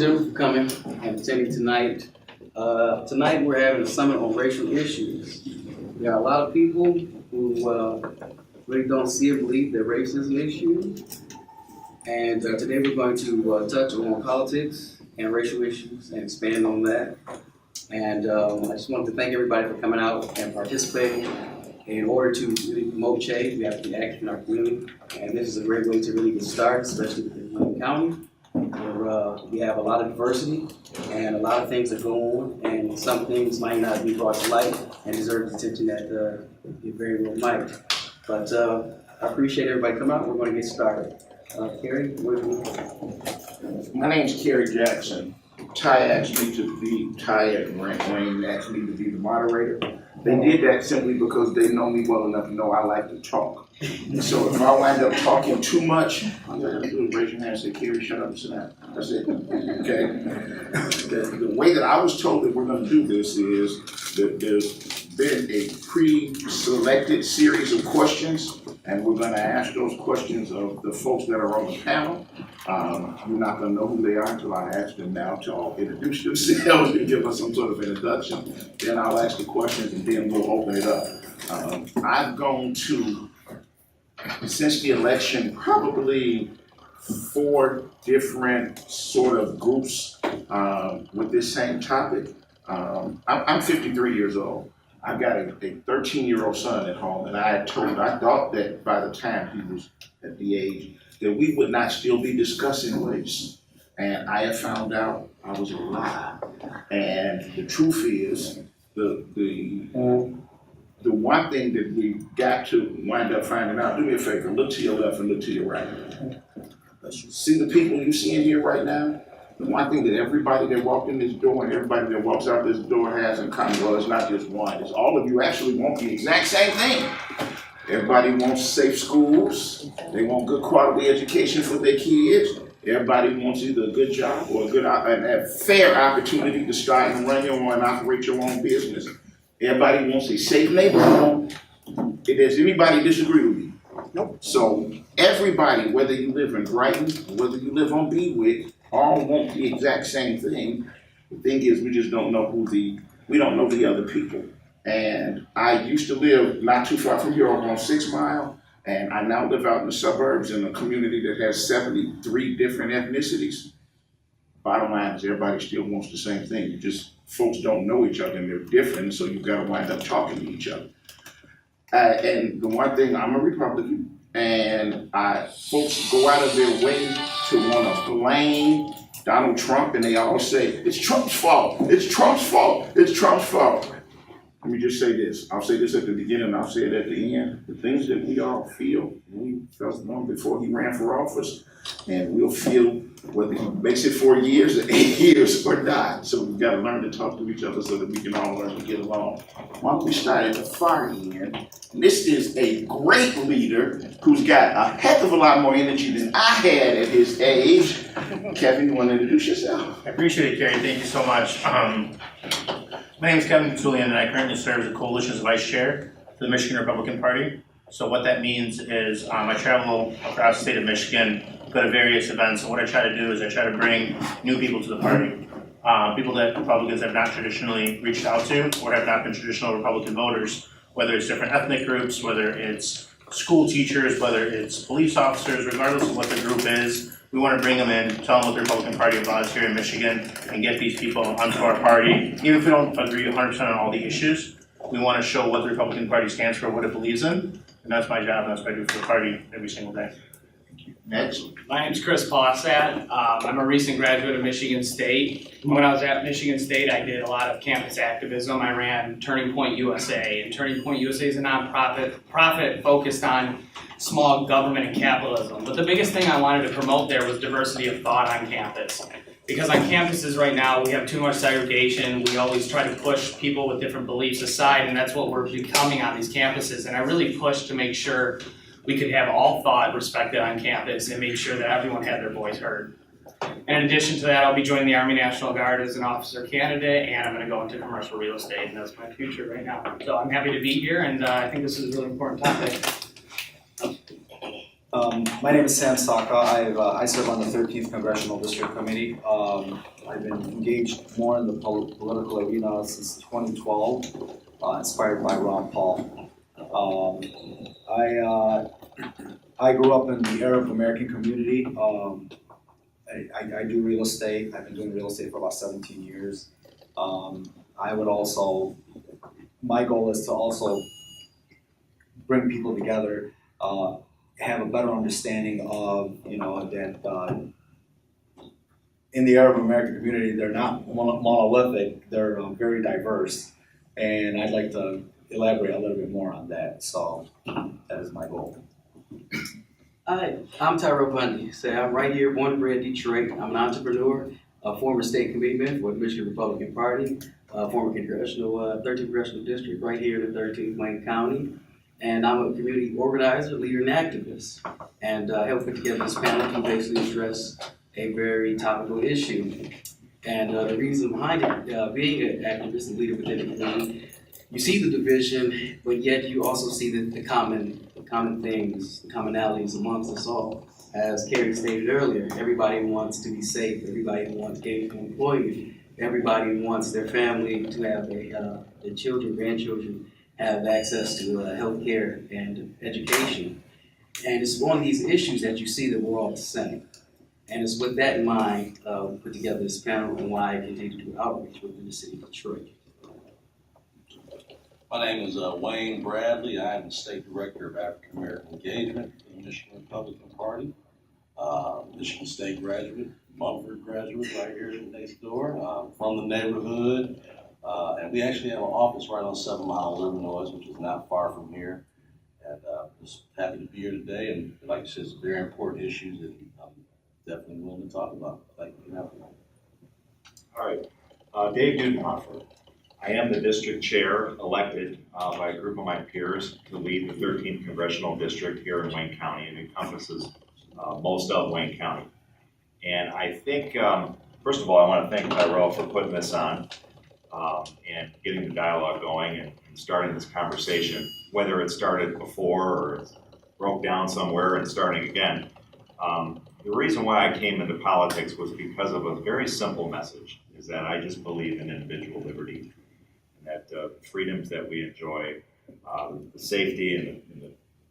gentlemen for coming and attending tonight. Tonight we're having a summit on racial issues. There are a lot of people who really don't see or believe that race is an issue. And today we're going to touch on politics and racial issues and expand on that. And I just wanted to thank everybody for coming out and participating. In order to really promote change, we have to be active in our community. And this is a great way to really get started, especially within Wayne County, where we have a lot of diversity and a lot of things that go on, and some things might not be brought to light and deserve the attention that it very well might. But I appreciate everybody coming out. We're going to get started. Kerry, where do you? My name's Kerry Jackson. Ty asked me to be, Ty and Wayne asked me to be the moderator. They did that simply because they know me well enough to know I like to talk. So if I wind up talking too much, all you gotta do is raise your hand and say, Kerry, shut up and sit down. That's it, okay? The way that I was told that we're gonna do this is that there's been a pre-selected series of questions, and we're gonna ask those questions of the folks that are on the panel. You're not gonna know who they are until I ask them now to all introduce themselves and give us some sort of introduction. Then I'll ask the questions and then we'll open it up. I've gone to, since the election, probably 4 different sort of groups with this same topic. I'm 53 years old. I've got a 13-year-old son at home, and I thought that by the time he was at the age that we would not still be discussing race. And I have found out I was a lie. And the truth is, the one thing that we got to wind up finding out, do me a favor, look to your left and look to your right. See the people you see in here right now? The one thing that everybody that walked in this door and everybody that walks out this door has in common, well, it's not just one, it's all of you actually want the exact same thing. Everybody wants safe schools, they want good quality education for their kids, everybody wants either a good job or a fair opportunity to start and run your own and operate your own business. Everybody wants a safe neighborhood. Does anybody disagree with me? Nope. So everybody, whether you live in Brighton, whether you live on Bewick, all want the exact same thing. The thing is, we just don't know we don't know the other people. And I used to live not too far from here on 6 Mile, and I now live out in the suburbs in a community that has 73 different ethnicities. Bottom line is everybody still wants the same thing. Folks don't know each other and they're different, so you've got to wind up talking to each other. And the one thing, I'm a Republican, and folks go out of their way to want to blame Donald Trump, and they all say, it's Trump's fault, it's Trump's fault, it's Trump's fault. Let me just say this. I'll say this at the beginning, I'll say it at the end. The things that we all feel, we felt long before he ran for office, and we'll feel whether he makes it 4 years or 8 years or not. So we've got to learn to talk to each other so that we can all learn to get along. Why don't we start at the far end? And this is a great leader who's got a heck of a lot more energy than I had at his age. Kevin, you want to introduce yourself? I appreciate it, Kerry. Thank you so much. My name is Kevin Julian, and I currently serve as the Coalition's Vice Chair for the Michigan Republican Party. So what that means is I travel across the state of Michigan, go to various events, and what I try to do is I try to bring new people to the party. People that Republicans have not traditionally reached out to or have not been traditional Republican voters, whether it's different ethnic groups, whether it's school teachers, whether it's police officers, regardless of what the group is. We want to bring them in, tell them what the Republican Party is here in Michigan, and get these people onto our party. Even if we don't agree 100% on all the issues, we want to show what the Republican Party stands for, what it believes in, and that's my job, and that's what I do for the party every single day. Next. My name is Chris Possat. I'm a recent graduate of Michigan State. When I was at Michigan State, I did a lot of campus activism. I ran Turning Point USA, and Turning Point USA is a nonprofit focused on small government and capitalism. But the biggest thing I wanted to promote there was diversity of thought on campus. Because on campuses right now, we have too much segregation. We always try to push people with different beliefs aside, and that's what we're becoming on these campuses. And I really pushed to make sure we could have all thought respected on campus and make sure that everyone had their voice heard. And in addition to that, I'll be joining the Army National Guard as an officer candidate, and I'm going to go into commercial real estate, and that's my future right now. So I'm happy to be here, and I think this is a really important topic. My name is Sam Saka. I serve on the 13th Congressional District Committee. I've been engaged more in the political arena since 2012, inspired by Ron Paul. I grew up in the Arab American community. I do real estate. I've been doing real estate for about 17 years. My goal is to also bring people together, have a better understanding of, that in the Arab American community, they're not monolithic, they're very diverse. And I'd like to elaborate a little bit more on that. So that is my goal. Hi, I'm Tyrell Bundy. I'm right here, born and bred in Detroit. I'm an entrepreneur, a former state committeeman for the Michigan Republican Party, former 13th Congressional District right here in the 13th Wayne County. And I'm a community organizer, leader, and activist. And I helped put together this panel to basically address a very topical issue. And the reason behind it, being an activist and leader within the community, you see the division, but yet you also see the common things, the commonalities amongst us all. As Carrie stated earlier, everybody wants to be safe, everybody wants gainful employment, everybody wants their family to have their children, grandchildren, have access to health care and education. And it's one of these issues that you see that we're all the same. And it's with that in mind, we put together this panel and why I continue to do outreach within the city of Detroit. My name is Wayne Bradley. I am the State Director of African American Engagement for the Michigan Republican Party. Michigan State graduate, Mumford graduate right here next door, from the neighborhood. And we actually have an office right on 7 Mile, Illinois, which is not far from here. And just happy to be here today. And like I said, it's very important issues that I'm definitely willing to talk about. Thank you for having me. All right, Dave Dudenhofer. I am the district chair elected by a group of my peers to lead the 13th Congressional District here in Wayne County. It encompasses most of Wayne County. And I think, first of all, I want to thank Tyrell for putting this on and getting the dialogue going and starting this conversation, whether it started before or it broke down somewhere and starting again. The reason why I came into politics was because of a very simple message, is that I just believe in individual liberty. That freedoms that we enjoy, the safety and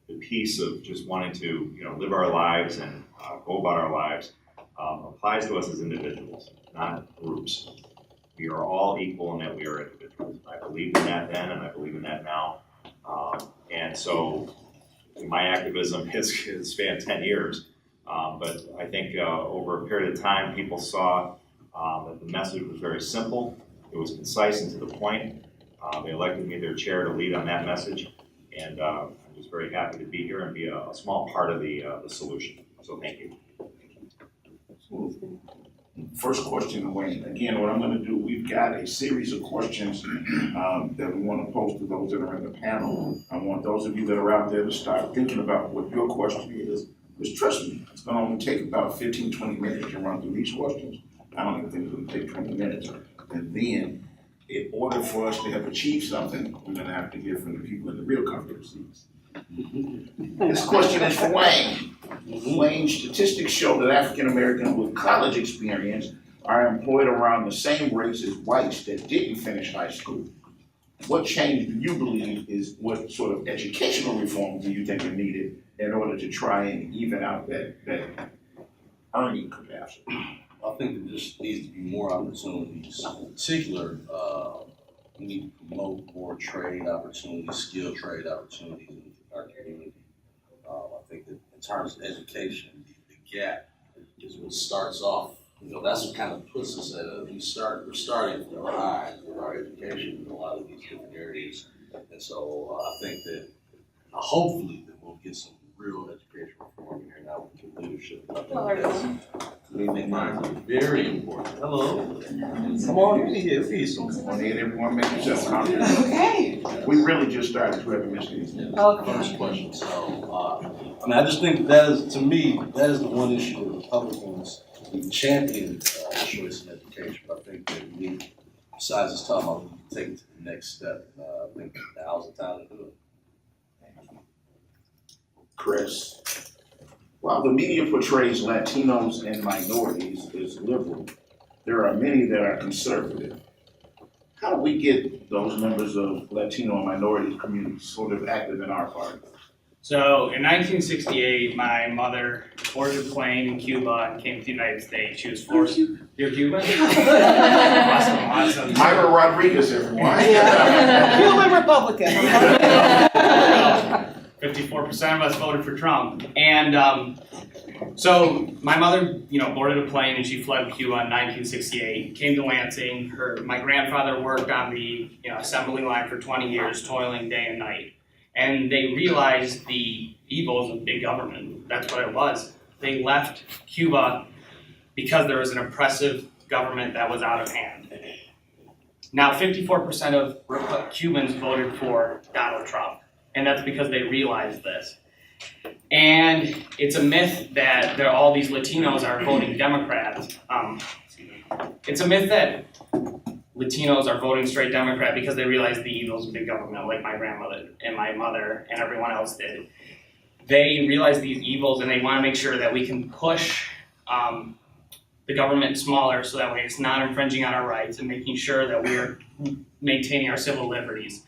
the peace of just wanting to live our lives and go about our lives applies to us as individuals, not groups. We are all equal in that we are individuals. I believed in that then and I believe in that now. And so my activism has spanned 10 years. But I think over a period of time, people saw that the message was very simple. It was concise and to the point. They elected me their chair to lead on that message, and I'm just very happy to be here and be a small part of the solution. So thank you. First question to Wayne. Again, what I'm going to do, we've got a series of questions that we want to pose to those that are in the panel. I want those of you that are out there to start thinking about what your question is. Because trust me, it's going to only take about 15, 20 minutes to run through these questions. I don't even think it's going to take 20 minutes. And then, in order for us to have achieved something, we're going to have to hear from the people in the real comfortable seats. This question is for Wayne. Wayne, statistics show that African Americans with college experience are employed around the same race as whites that didn't finish high school. What change do you believe is, what sort of educational reform do you think are needed in order to try and even out that earning capacity? I think there just needs to be more opportunities. In particular, we need to promote more trade opportunities, skilled trade opportunities in our community. I think that in terms of education, the gap is what starts off. That's what kind of puts us at we're starting from high with our education in a lot of these different areas. And so I think that hopefully that we'll get some real education reform here now with the leadership. Hello, everyone. We think mine is very important. Hello. Come on in here, please. Come on in, everyone, make yourself comfortable. Okay. We really just started, whoever missed it. First question. So, I just think that is, to me, that is the one issue that Republicans champion choice in education. I think that we need, besides just talking about, we can take it to the next step. I think now's the time to do it. Chris. While the media portrays Latinos and minorities as liberal, there are many that are conservative. How do we get those members of Latino and minority communities sort of active in our party? So in 1968, my mother boarded a plane in Cuba and came to the United States. She was forced. You're Cuban? Awesome. Myra Rodriguez, everyone. Cuban Republican. 54% of us voted for Trump. And so my mother, boarded a plane and she fled Cuba in 1968, came to Lansing. My grandfather worked on the assembly line for 20 years, toiling day and night. And they realized the evils of big government. That's what it was. They left Cuba because there was an oppressive government that was out of hand. Now, 54% of Cubans voted for Donald Trump. And that's because they realized this. And it's a myth that all these Latinos are voting Democrats. It's a myth that Latinos are voting straight Democrat because they realize the evils of big government, like my grandmother and my mother and everyone else did. They realize these evils and they want to make sure that we can push the government smaller so that way it's not infringing on our rights and making sure that we're maintaining our civil liberties.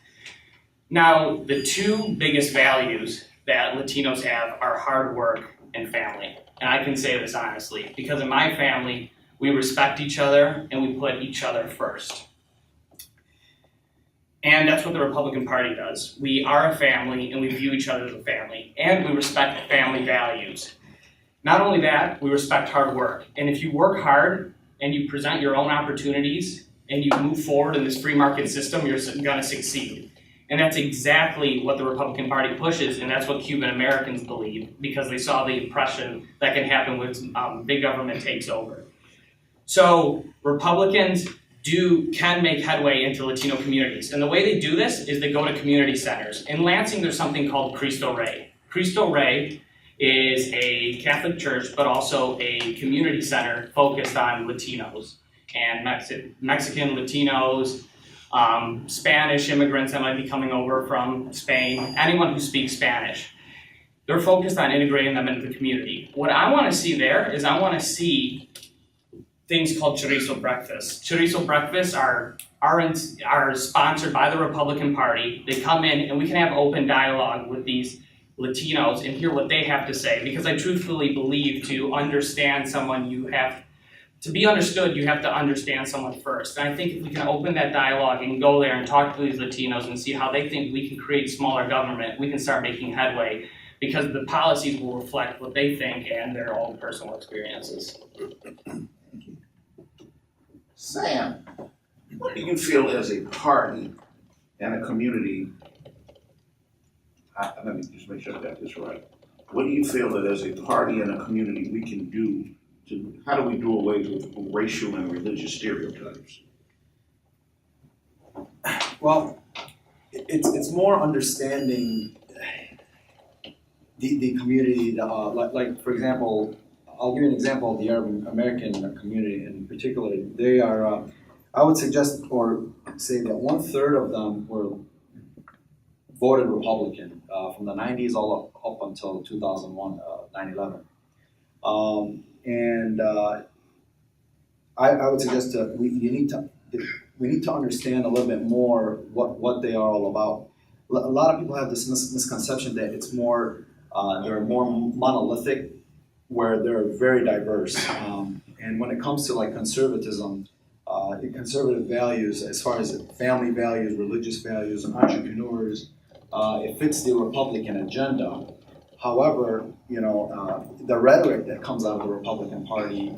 Now, the two biggest values that Latinos have are hard work and family. And I can say this honestly, because in my family, we respect each other and we put each other first. And that's what the Republican Party does. We are a family and we view each other as a family. And we respect family values. Not only that, we respect hard work. And if you work hard and you present your own opportunities and you move forward in this free market system, you're going to succeed. And that's exactly what the Republican Party pushes, and that's what Cuban Americans believe, because they saw the oppression that can happen when big government takes over. So Republicans can make headway into Latino communities. And the way they do this is they go to community centers. In Lansing, there's something called Cristo Rey. Cristo Rey is a Catholic church, but also a community center focused on Latinos and Mexican Latinos, Spanish immigrants that might be coming over from Spain, anyone who speaks Spanish. They're focused on integrating them into the community. What I want to see there is I want to see things called chorizo breakfasts. Chorizo breakfasts are sponsored by the Republican Party. They come in and we can have open dialogue with these Latinos and hear what they have to say, because I truthfully believe to understand someone to be understood, you have to understand someone first. And I think if we can open that dialogue and go there and talk to these Latinos and see how they think we can create smaller government, we can start making headway, because the policies will reflect what they think and their own personal experiences. Sam, what do you feel as a party and a community? Let me just make sure I got this right. What do you feel that as a party and a community we can do how do we do away with racial and religious stereotypes? Well, it's more understanding the community. Like for example, I'll give you an example of the Arab American community in particular. They are, I would suggest or say that 1/3 of them were voted Republican from the 90s all up until 2001, 9/11. I would suggest that we need to understand a little bit more what they are all about. A lot of people have this misconception that it's more they're more monolithic, where they're very diverse. And when it comes to like conservatism, conservative values as far as family values, religious values, and entrepreneurs, it fits the Republican agenda. However, the rhetoric that comes out of the Republican Party,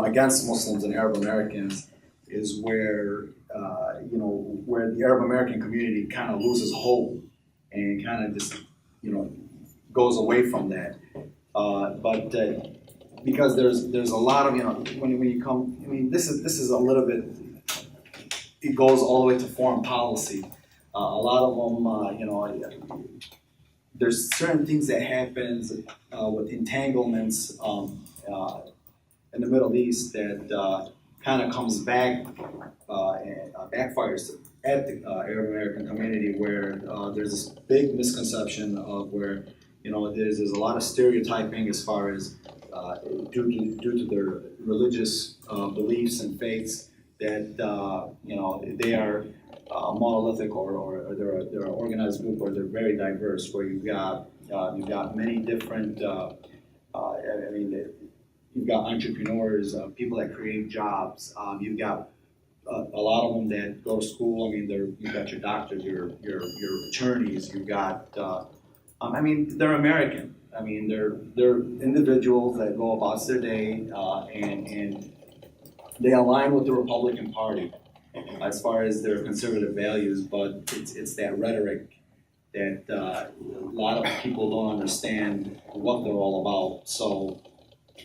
against Muslims and Arab Americans is where, where the Arab American community kind of loses hope and kind of just, goes away from that. But because there's a lot of, when you come, this is a little bit, it goes all the way to foreign policy. A lot of them, there's certain things that happens with entanglements in the Middle East that kind of comes back and backfires at the Arab American community, where there's this big misconception of where, you know, there's a lot of stereotyping as far as due to their religious beliefs and faiths that you know, they are monolithic or they're an organized group or they're very diverse. Where you've got many different. I mean, you've got entrepreneurs, people that create jobs. You've got a lot of them that go to school. I mean, you've got your doctors, your attorneys. You've got. I mean, they're American. I mean, they're individuals that go about their day and they align with the Republican Party as far as their conservative values, but it's that rhetoric that a lot of people don't understand what they're all about. So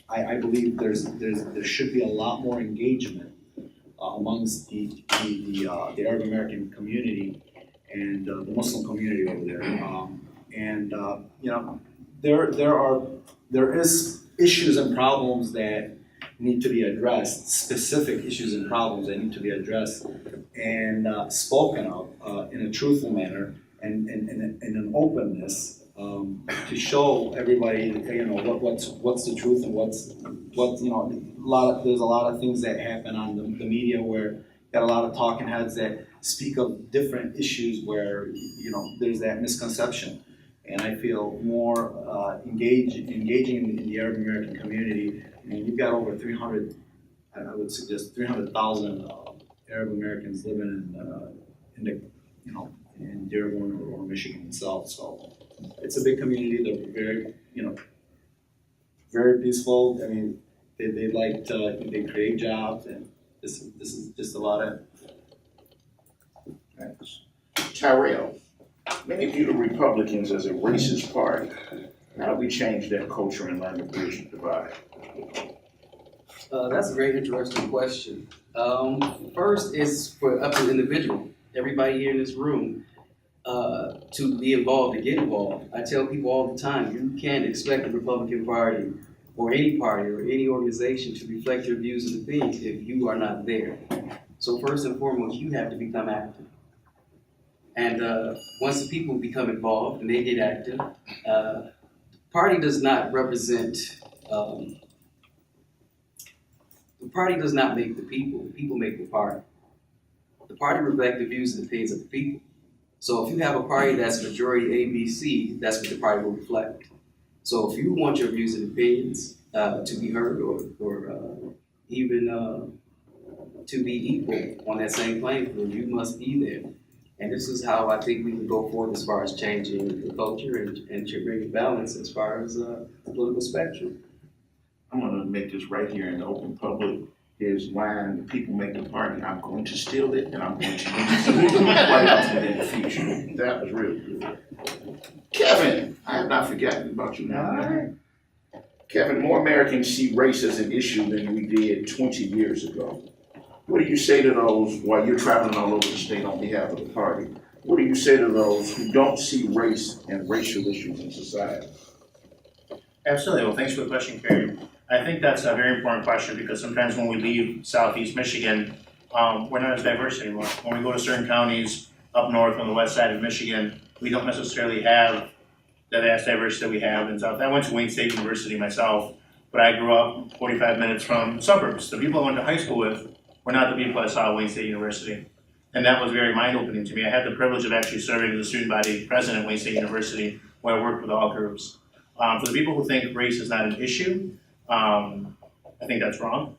I believe there should be a lot more engagement amongst the Arab American community and the Muslim community over there. You know, there is issues and problems that need to be addressed, specific issues and problems that need to be addressed and spoken of in a truthful manner and in an openness to show everybody, you know, what's the truth and what's you know, there's a lot of things that happen on the media where you got a lot of talking heads that speak of different issues where, you know, there's that misconception. And I feel more engaging in the Arab American community. I mean, you've got over 300, I would suggest 300,000 Arab Americans living in the, you know, in Dearborn or Michigan itself. So it's a big community. They're very, you know, very peaceful. I mean, they like to, they create jobs, and this is just a lot of. Thanks. Tyrell, many view the Republicans as a racist party. How do we change that culture and learn to bridge the divide? That's a very interesting question. First is for up to the individual, everybody here in this room, to be involved and get involved. I tell people all the time, you can't expect the Republican Party or any organization to reflect your views and opinions if you are not there. So first and foremost, you have to become active. And once the people become involved and they get active, the party does not represent, the party does not make the people make the party. The party reflects the views and opinions of the people. So if you have a party that's majority ABC, that's what the party will reflect. So if you want your views and opinions to be heard or even to be equal on that same playing field, you must be there. And this is how I think we can go forward as far as changing the culture and to bring balance as far as the political spectrum. I'm gonna make this right here in the open public. His line, the people make the party, I'm going to steal it and I'm going to use it quite often in the future. That was real good. Kevin, I have not forgotten about you now. Kevin, more Americans see race as an issue than we did 20 years ago. What do you say to those while you're traveling all over the state on behalf of the party? What do you say to those who don't see race and racial issues in society? Absolutely. Well, thanks for the question, Kerry. I think that's a very important question because sometimes when we leave Southeast Michigan, we're not as diverse anymore. When we go to certain counties up north on the west side of Michigan, we don't necessarily have the vast diversity that we have in South. I went to Wayne State University myself, but I grew up 45 minutes from the suburbs. The people I went to high school with were not the people I saw at Wayne State University. And that was very mind-opening to me. I had the privilege of actually serving as a student body president at Wayne State University, where I worked with all groups. For the people who think race is not an issue, I think that's wrong.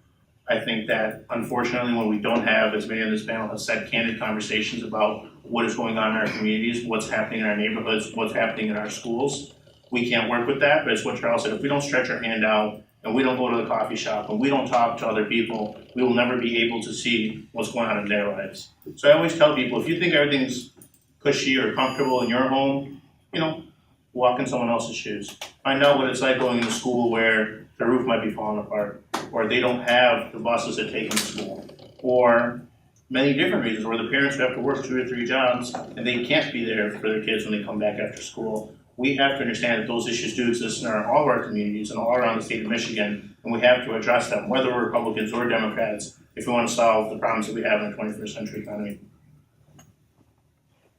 I think that, unfortunately, when we don't have, as many on this panel have said, candid conversations about what is going on in our communities, what's happening in our neighborhoods, what's happening in our schools, we can't work with that. But it's what Charles said, if we don't stretch our hand out and we don't go to the coffee shop and we don't talk to other people, we will never be able to see what's going on in their lives. So I always tell people, if you think everything's cushy or comfortable in your home, you know, walk in someone else's shoes. Find out what it's like going into school where the roof might be falling apart, or they don't have the buses that take them to school, or many different reasons where the parents have to work 2 or 3 jobs and they can't be there for their kids when they come back after school. We have to understand that those issues do exist in all of our communities and all around the state of Michigan, and we have to address them, whether we're Republicans or Democrats, if we want to solve the problems that we have in the 21st century economy.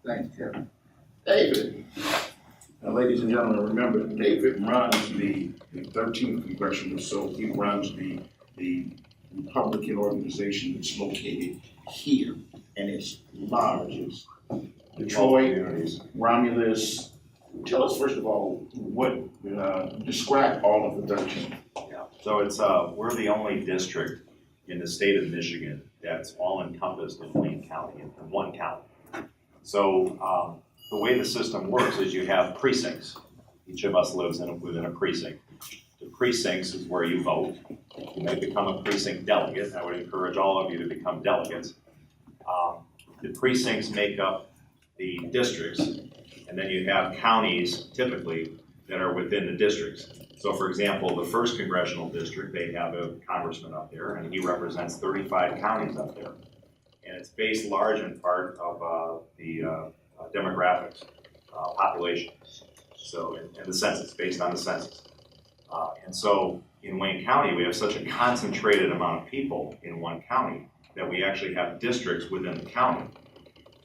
Thanks, Kevin. David, Now, ladies and gentlemen, remember, David runs the 13th congressional, so he runs the Republican organization that's located here, and it's large. It's Detroit, Romulus. Tell us first of all describe all of the 13th. Yeah, so it's, we're the only district in the state of Michigan that's all encompassed in Wayne County, in one county. So the way the system works is you have precincts. Each of us lives within a precinct. The precincts is where you vote. You may become a precinct delegate. I would encourage all of you to become delegates. The precincts make up the districts, and then you have counties typically that are within the districts. So for example, the 1st Congressional District, they have a congressman up there, and he represents 35 counties up there. And it's based large in part of the demographics, population. So, and the census, based on the census. And so in Wayne County, we have such a concentrated amount of people in one county that we actually have districts within the county.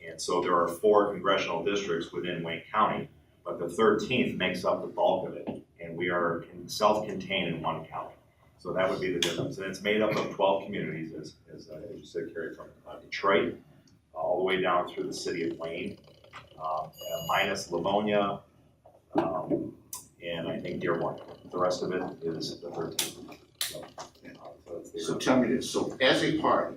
And so there are 4 congressional districts within Wayne County, but the 13th makes up the bulk of it. And we are self-contained in one county. So that would be the difference. And it's made up of 12 communities, as you said, Carrie, from Detroit all the way down through the city of Wayne, minus Livonia, and I think Dearborn. The rest of it is the 13th. So tell me this, so as a party,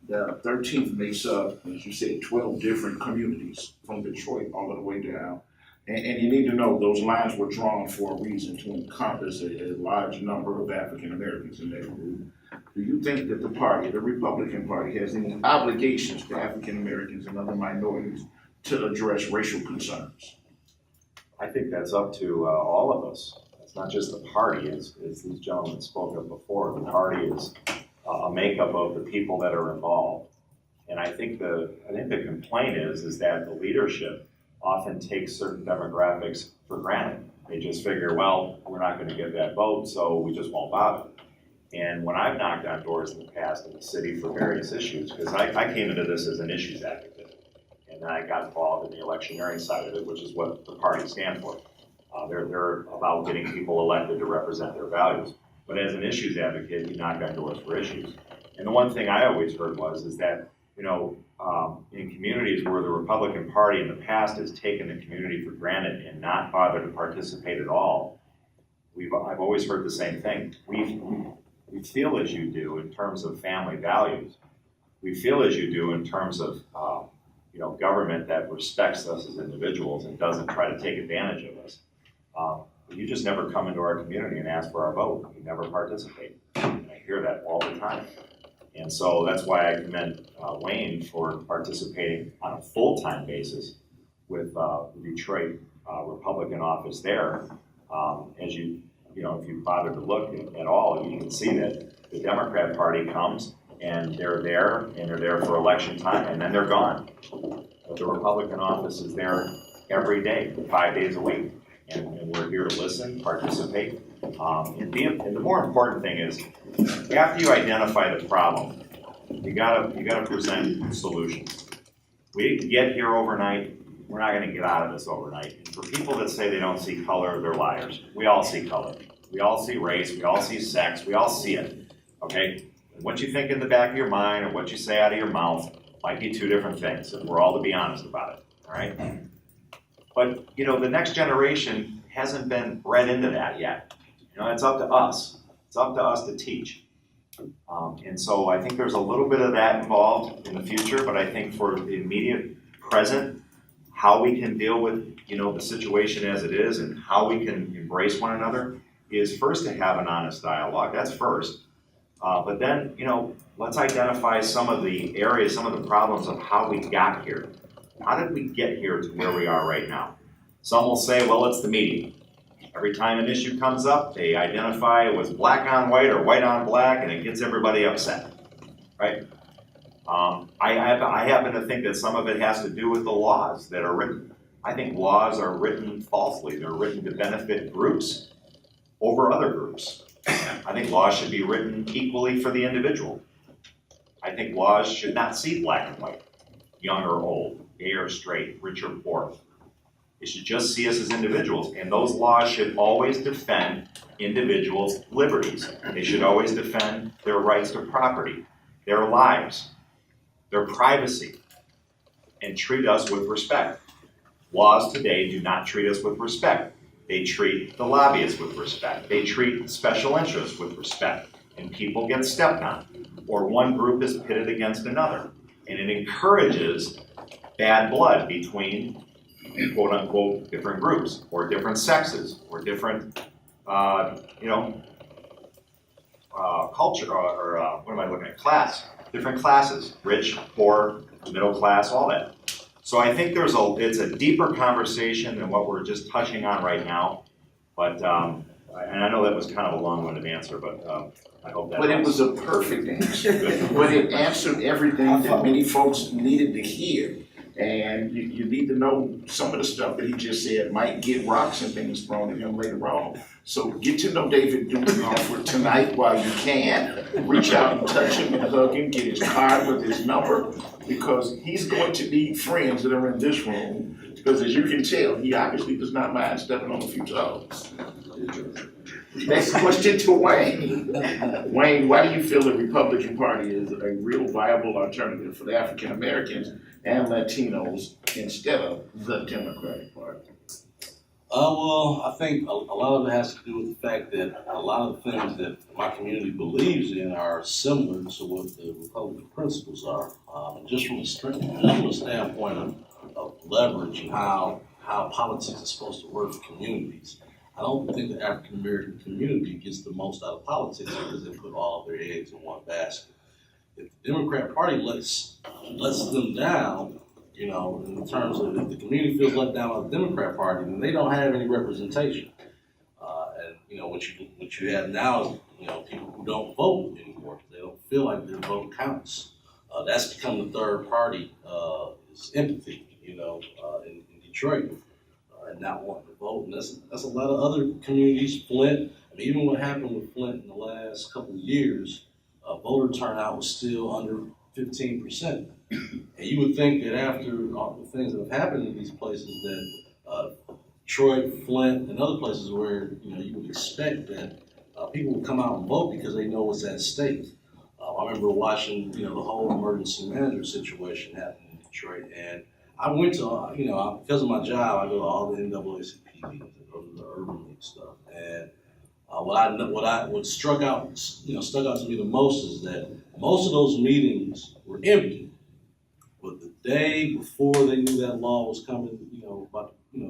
the 13th makes up, as you said, 12 different communities from Detroit all the way down. And you need to know those lines were drawn for a reason, to encompass a large number of African Americans in that group. Do you think that the party, the Republican Party, has any obligations to African Americans and other minorities to address racial concerns? I think that's up to all of us. It's not just the party, as these gentlemen spoke of before. The party is a makeup of the people that are involved. And I think the complaint is that the leadership often takes certain demographics for granted. They just figure, well, we're not going to get that vote, so we just won't bother. And when I've knocked on doors in the past in the city for various issues, because I came into this as an issues advocate, and then I got involved in the electioneering side of it, which is what the party stands for. They're about getting people elected to represent their values. But as an issues advocate, you knock on doors for issues. And the one thing I always heard is that, in communities where the Republican Party in the past has taken the community for granted and not bothered to participate at all, I've always heard the same thing. We feel as you do in terms of family values. We feel as you do in terms of government that respects us as individuals and doesn't try to take advantage of us. But you just never come into our community and ask for our vote. You never participate. And I hear that all the time. And so that's why I commend Wayne for participating on a full-time basis with the Detroit Republican office there. As if you bother to look at all, you can see that the Democrat Party comes and they're there for election time, and then they're gone. But the Republican office is there every day, 5 days a week, and we're here to listen, participate. And the more important thing is, after you identify the problem, you gotta present solutions. We didn't get here overnight. We're not going to get out of this overnight. And for people that say they don't see color, they're liars. We all see color. We all see race. We all see sex. We all see it. Okay. And what you think in the back of your mind or what you say out of your mouth might be 2 different things, and we're all to be honest about it. All right. But the next generation hasn't been bred into that yet. It's up to us. It's up to us to teach. And so I think there's a little bit of that involved in the future, but I think for the immediate present, how we can deal with, the situation as it is and how we can embrace one another is first to have an honest dialogue. That's first. But then, let's identify some of the areas, some of the problems of how we got here. How did we get here to where we are right now? Some will say, well, it's the media. Every time an issue comes up, they identify it was black on white or white on black, and it gets everybody upset, right? I happen to think that some of it has to do with the laws that are written. I think laws are written falsely. They're written to benefit groups over other groups. I think laws should be written equally for the individual. I think laws should not see black and white, young or old, gay or straight, rich or poor. They should just see us as individuals, and those laws should always defend individuals' liberties. They should always defend their rights to property, their lives, their privacy, and treat us with respect. Laws today do not treat us with respect. They treat the lobbyists with respect. They treat special interests with respect, and people get stepped on, or one group is pitted against another. And it encourages bad blood between quote unquote different groups, or different sexes, or different, culture, or what am I looking at? Class, different classes, rich, poor, middle class, all that. So I think it's a deeper conversation than what we're just touching on right now. But, and I know that was kind of a long-winded answer, but I hope that But it helps. was a perfect answer. But it answered everything that many folks needed to hear. And you need to know some of the stuff that he just said might get rocks and things thrown at him later on. So get to know David Dudenhofer tonight while you can. Reach out and touch him and hug him, get his card with his number, because he's going to need friends that are in this room. Because as you can tell, he obviously does not mind stepping on a few toes. Next question to Wayne. Wayne, why do you feel the Republican Party is a real viable alternative for the African Americans and Latinos instead of the Democratic Party? Well, I think a lot of it has to do with the fact that a lot of the things that my community believes in are similar to what the Republican principles are. Just from a standpoint of leverage and how politics is supposed to work for communities, I don't think the African American community gets the most out of politics because they put all of their eggs in one basket. If the Democrat Party lets them down, in terms of if the community feels let down by the Democrat Party, then they don't have any representation. And what you have now is people who don't vote anymore. They don't feel like their vote counts. That's become the third party. Is empathy, in Detroit, and not wanting to vote. And that's a lot of other communities. Flint, even what happened with Flint in the last couple of years, voter turnout was still under 15%. And you would think that after all the things that have happened in these places that Detroit, Flint, and other places where you would expect that people would come out and vote because they know what's at stake. I remember watching the whole emergency manager situation happen in Detroit, and I went to because of my job I go to all the NAACP meetings, I go to the urban league stuff, and what stuck out to me the most is that most of those meetings were empty. But the day before they knew that law was coming,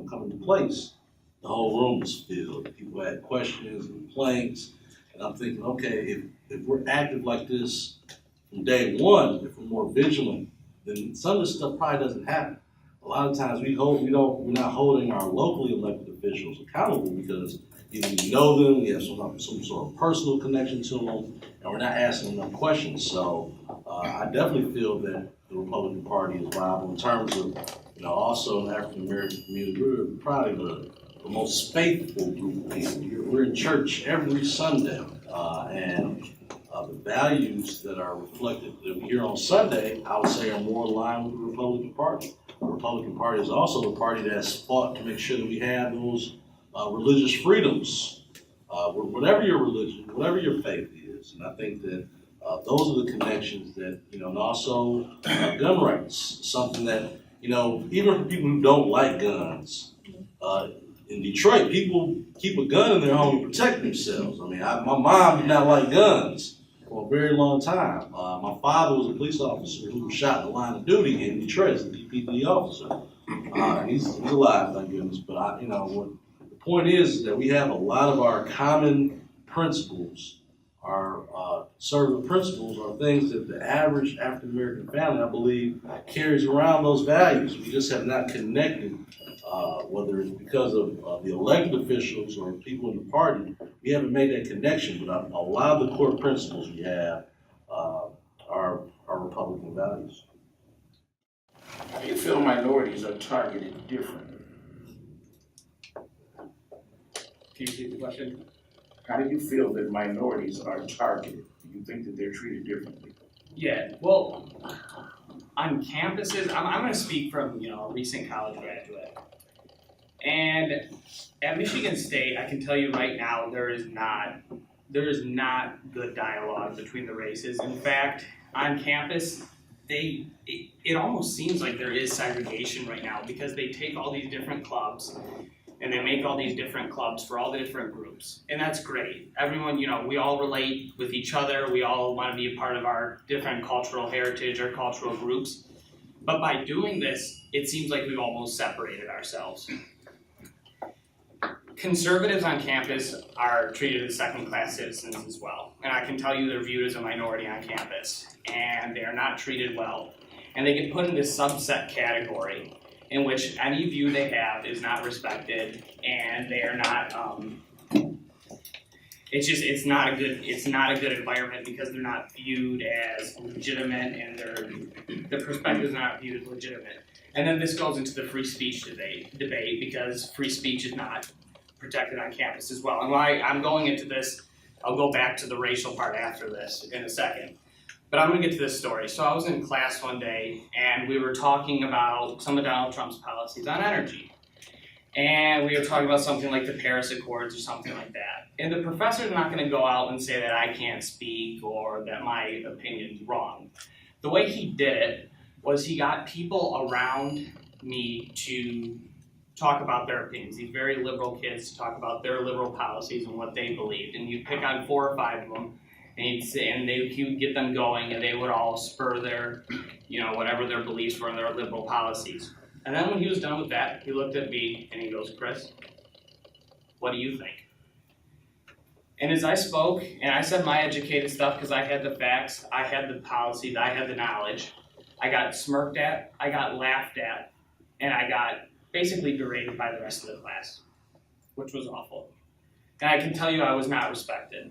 coming to place, the whole room was filled. People had questions and complaints, and I'm thinking, okay, if we're active like this from day one, if we're more vigilant, then some of this stuff probably doesn't happen. A lot of times we're not holding our locally elected officials accountable because either we know them, we have some sort of personal connection to them, and we're not asking them questions. So I definitely feel that the Republican Party is viable in terms of, also in the African American community. We're probably the most faithful group of people. We're in church every Sunday, and the values that are reflected that we hear on Sunday, I would say, are more aligned with the Republican Party. The Republican Party is also the party that's fought to make sure that we have those religious freedoms, whatever your religion, whatever your faith is. And I think that those are the connections that, and also gun rights, something that, even for people who don't like guns, in Detroit, people keep a gun in their home to protect themselves. My mom did not like guns for a very long time. My father was a police officer who was shot in the line of duty in Detroit as a DPD officer. And he's alive, thank goodness. But the point is that we have a lot of our common principles, our conservative principles, are things that the average African American family, I believe, carries around those values. We just have not connected, whether it's because of the elected officials or people in the party. We haven't made that connection, but a lot of the core principles we have are Republican values. How do you feel minorities are targeted differently? Can you repeat the question? How do you feel that minorities are targeted? Do you think that they're treated differently? Yeah, well, on campuses, I'm going to speak from a recent college graduate. And at Michigan State, I can tell you right now, there is not good dialogue between the races. In fact, on campus, it almost seems like there is segregation right now because they take all these different clubs and they make all these different clubs for all the different groups. And that's great. Everyone, we all relate with each other. We all want to be a part of our different cultural heritage or cultural groups. But by doing this, it seems like we've almost separated ourselves. Conservatives on campus are treated as second-class citizens as well. And I can tell you they're viewed as a minority on campus. And they are not treated well. And they get put in this subset category in which any view they have is not respected, and they are not. It's not a good environment because they're not viewed as legitimate, and their perspectives are not viewed as legitimate. And then this goes into the free speech debate because free speech is not protected on campus as well. And why I'm going into this, I'll go back to the racial part after this in a second. But I'm going to get to this story. So I was in class one day, and we were talking about some of Donald Trump's policies on energy. And we were talking about something like the Paris Accords or something like that. And the professor's not going to go out and say that I can't speak or that my opinion's wrong. The way he did it was he got people around me to talk about their opinions. These very liberal kids to talk about their liberal policies and what they believed. And you'd pick on 4 or 5 of them. And he would get them going, and they would all spur their, whatever their beliefs were and their liberal policies. And then when he was done with that, he looked at me and he goes, "Chris, what do you think?" And as I spoke, and I said my educated stuff because I had the facts, I had the policies, I had the knowledge, I got smirked at, I got laughed at, and I got basically berated by the rest of the class, which was awful. And I can tell you I was not respected.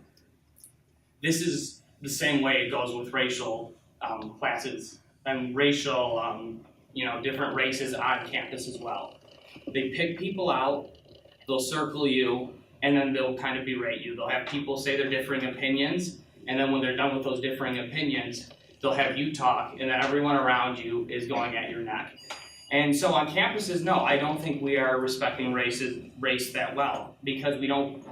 This is the same way it goes with racial classes and racial, different races on campus as well. They pick people out, they'll circle you, and then they'll kind of berate you. They'll have people say their differing opinions, and then when they're done with those differing opinions, they'll have you talk, and then everyone around you is going at your neck. And so on campuses, no, I don't think we are respecting race that well because we don't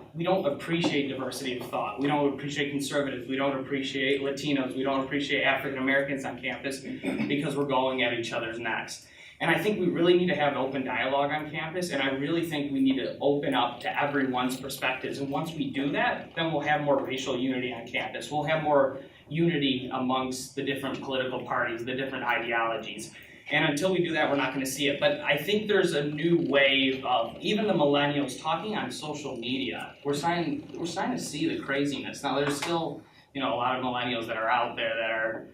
appreciate diversity of thought. We don't appreciate conservatives. We don't appreciate Latinos. We don't appreciate African Americans on campus because we're going at each other's necks. And I think we really need to have open dialogue on campus, and I really think we need to open up to everyone's perspectives. And once we do that, then we'll have more racial unity on campus. We'll have more unity amongst the different political parties, the different ideologies. And until we do that, we're not going to see it. But I think there's a new wave of even the millennials talking on social media. We're starting to see the craziness. Now, there's still, a lot of millennials that are out there that are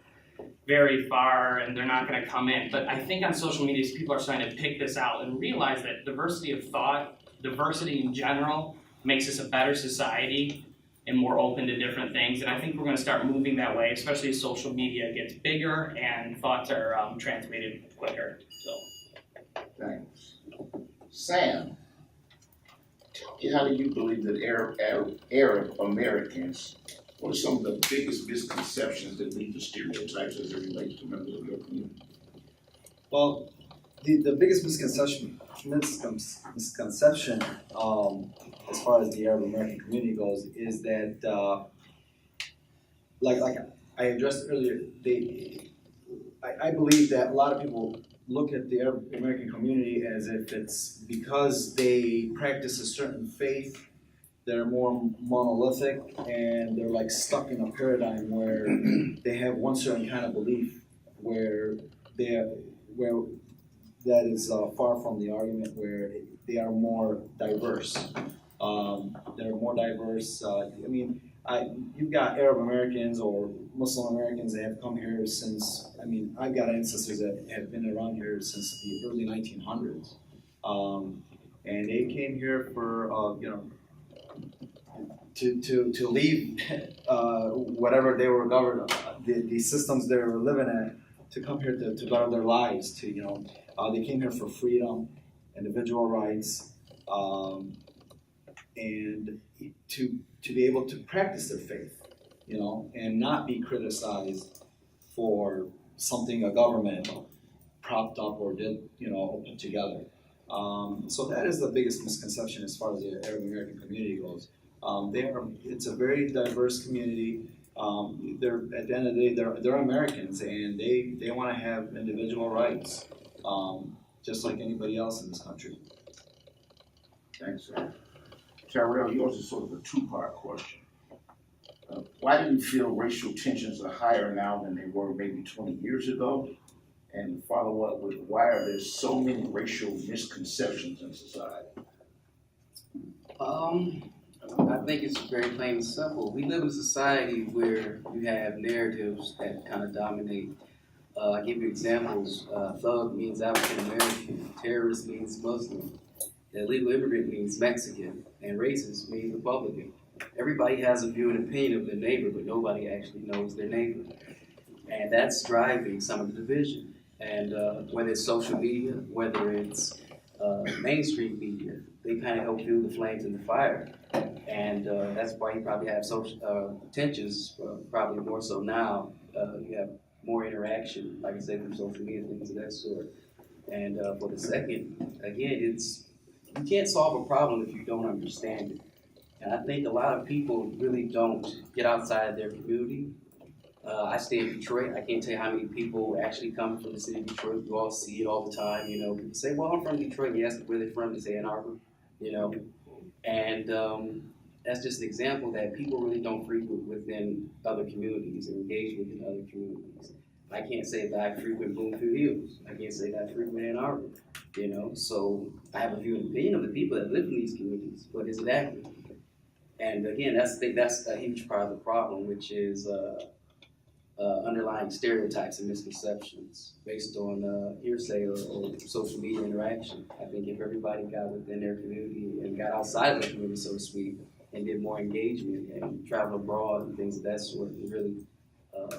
very far and they're not going to come in. But I think on social media, people are starting to pick this out and realize that diversity of thought, diversity in general, makes us a better society and more open to different things. And I think we're going to start moving that way, especially as social media gets bigger and thoughts are transmitted quicker. So, Thanks. Sam, tell me, how do you believe that Arab Americans, what are some of the biggest misconceptions that lead to stereotypes as it relates to members of your community? Well, the biggest misconception as far as the Arab American community goes is that, like I addressed earlier, I believe that a lot of people look at the Arab American community as if it's because they practice a certain faith, they're more monolithic, and they're like stuck in a paradigm where they have one certain kind of belief where that is far from the argument where they are more diverse. They're more diverse. You've got Arab Americans or Muslim Americans that have come here since, I've got ancestors that have been around here since the early 1900s. And they came here for, to leave whatever they were governed, the systems they were living in, to come here to better their lives, they came here for freedom, individual rights, and to be able to practice their faith, and not be criticized for something a government propped up or did, put together. So that is the biggest misconception as far as the Arab American community goes. It's a very diverse community. They're at the end of the day, they're Americans, and they want to have individual rights, just like anybody else in this country. Thanks, sir. Tyrell, yours is sort of a two-part question. Why do you feel racial tensions are higher now than they were maybe 20 years ago? And follow up with, why are there so many racial misconceptions in society? I think it's very plain and simple. We live in a society where you have narratives that kind of dominate. I'll give you examples. Thug means African American, terrorist means Muslim, illegal immigrant means Mexican, and racist means Republican. Everybody has a view and opinion of their neighbor, but nobody actually knows their neighbor. And that's driving some of the division. And whether it's social media, whether it's mainstream media, they kind of help fuel the flames in the fire. And that's why you probably have social tensions, probably more so now. You have more interaction, like I said, through social media, things of that sort. And for the second, again, you can't solve a problem if you don't understand it. And I think a lot of people really don't get outside their community. I stay in Detroit. I can't tell you how many people actually come from the city of Detroit. You all see it all the time. You know, people say, "Well, I'm from Detroit." You ask where they're from, they say Ann Arbor. You know, and that's just an example that people really don't frequent within other communities and engage within other communities. I can't say that I frequent Bloomfield Hills. I can't say that I frequent Ann Arbor. You know, so I have a view and opinion of the people that live in these communities, but is it accurate? And again, I think that's a huge part of the problem, which is underlying stereotypes and misconceptions based on hearsay or social media interaction. I think if everybody got within their community and got outside of their community, so to speak, and did more engagement and travel abroad and things of that sort, and really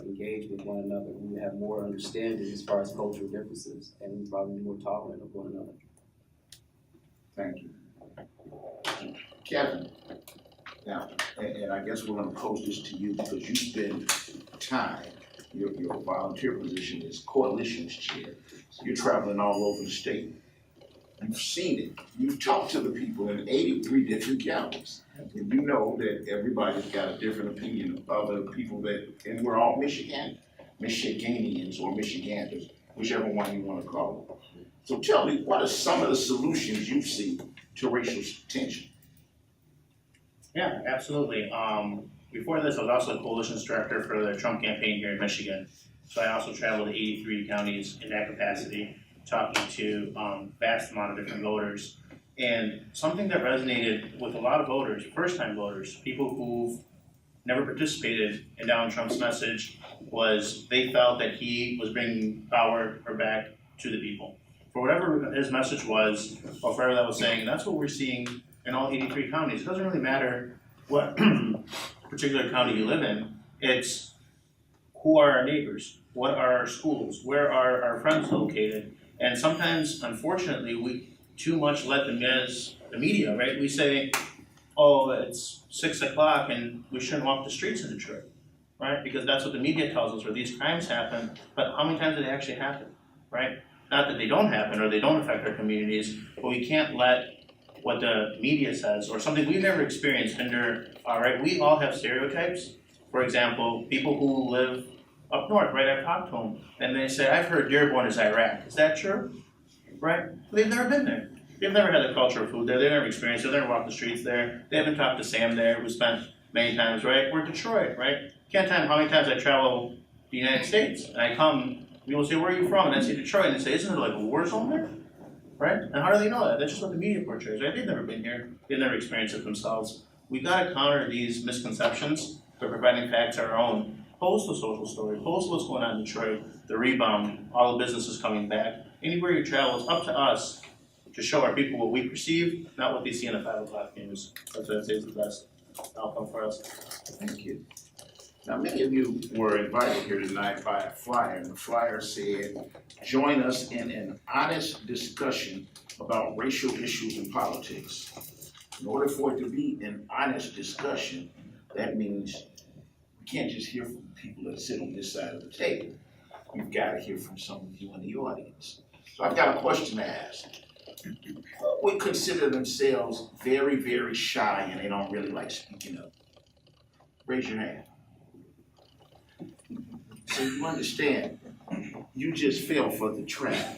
engage with one another, we would have more understanding as far as cultural differences, and we'd probably be more tolerant of one another. Thank you. Kevin, now, and I guess we're gonna pose this to you because you spend time, your volunteer position is coalitions chair. So you're traveling all over the state. You've seen it. You've talked to the people in 83 different counties. And you know that everybody's got a different opinion of other people and we're all Michiganians or Michiganders, whichever one you wanna call it. So tell me, what are some of the solutions you see to racial tension? Yeah, absolutely. Before this, I was also a coalitions director for the Trump campaign here in Michigan. So I also traveled to 83 counties in that capacity, talking to vast amount of different voters. And something that resonated with a lot of voters, first-time voters, people who've never participated in Donald Trump's message, was they felt that he was bringing power back to the people. For whatever his message was, or for whatever that was saying, that's what we're seeing in all 83 counties. It doesn't really matter what particular county you live in. It's who are our neighbors? What are our schools? Where are our friends located? And sometimes, unfortunately, we too much let the media, right? We say, oh, it's 6 o'clock and we shouldn't walk the streets in Detroit, right? Because that's what the media tells us, where these crimes happen. But how many times do they actually happen, right? Not that they don't happen or they don't affect our communities, but we can't let what the media says or something we've never experienced hinder, right? We all have stereotypes. For example, people who live up north, right? I've talked to them and they say, I've heard Dearborn is Iraq. Is that true? Right? They've never been there. They've never had the culture of food there. They've never experienced it. They've never walked the streets there. They haven't talked to Sam there, who spent many times, right? We're Detroit, right? Can't tell you how many times I travel the United States and I come, people say, where are you from? And I say Detroit, and they say, isn't there like a war zone there? Right? And how do they know that? That's just what the media portrays, right? They've never been here. They've never experienced it themselves. We gotta counter these misconceptions by providing facts our own. Post the social story, post what's going on in Detroit, the rebound, all the businesses coming back. Anywhere you travel, it's up to us to show our people what we perceive, not what they see in the 5 o'clock news. That's what I'd say is the best outcome for us. Thank you. Now, many of you were invited here tonight by a flyer, and the flyer said, join us in an honest discussion about racial issues in politics. In order for it to be an honest discussion, that means we can't just hear from people that sit on this side of the table. We've got to hear from some of you in the audience. So I've got a question to ask. who would consider themselves very, very shy and they don't really like speaking up? Raise your hand. So you understand, you just fell for the trap.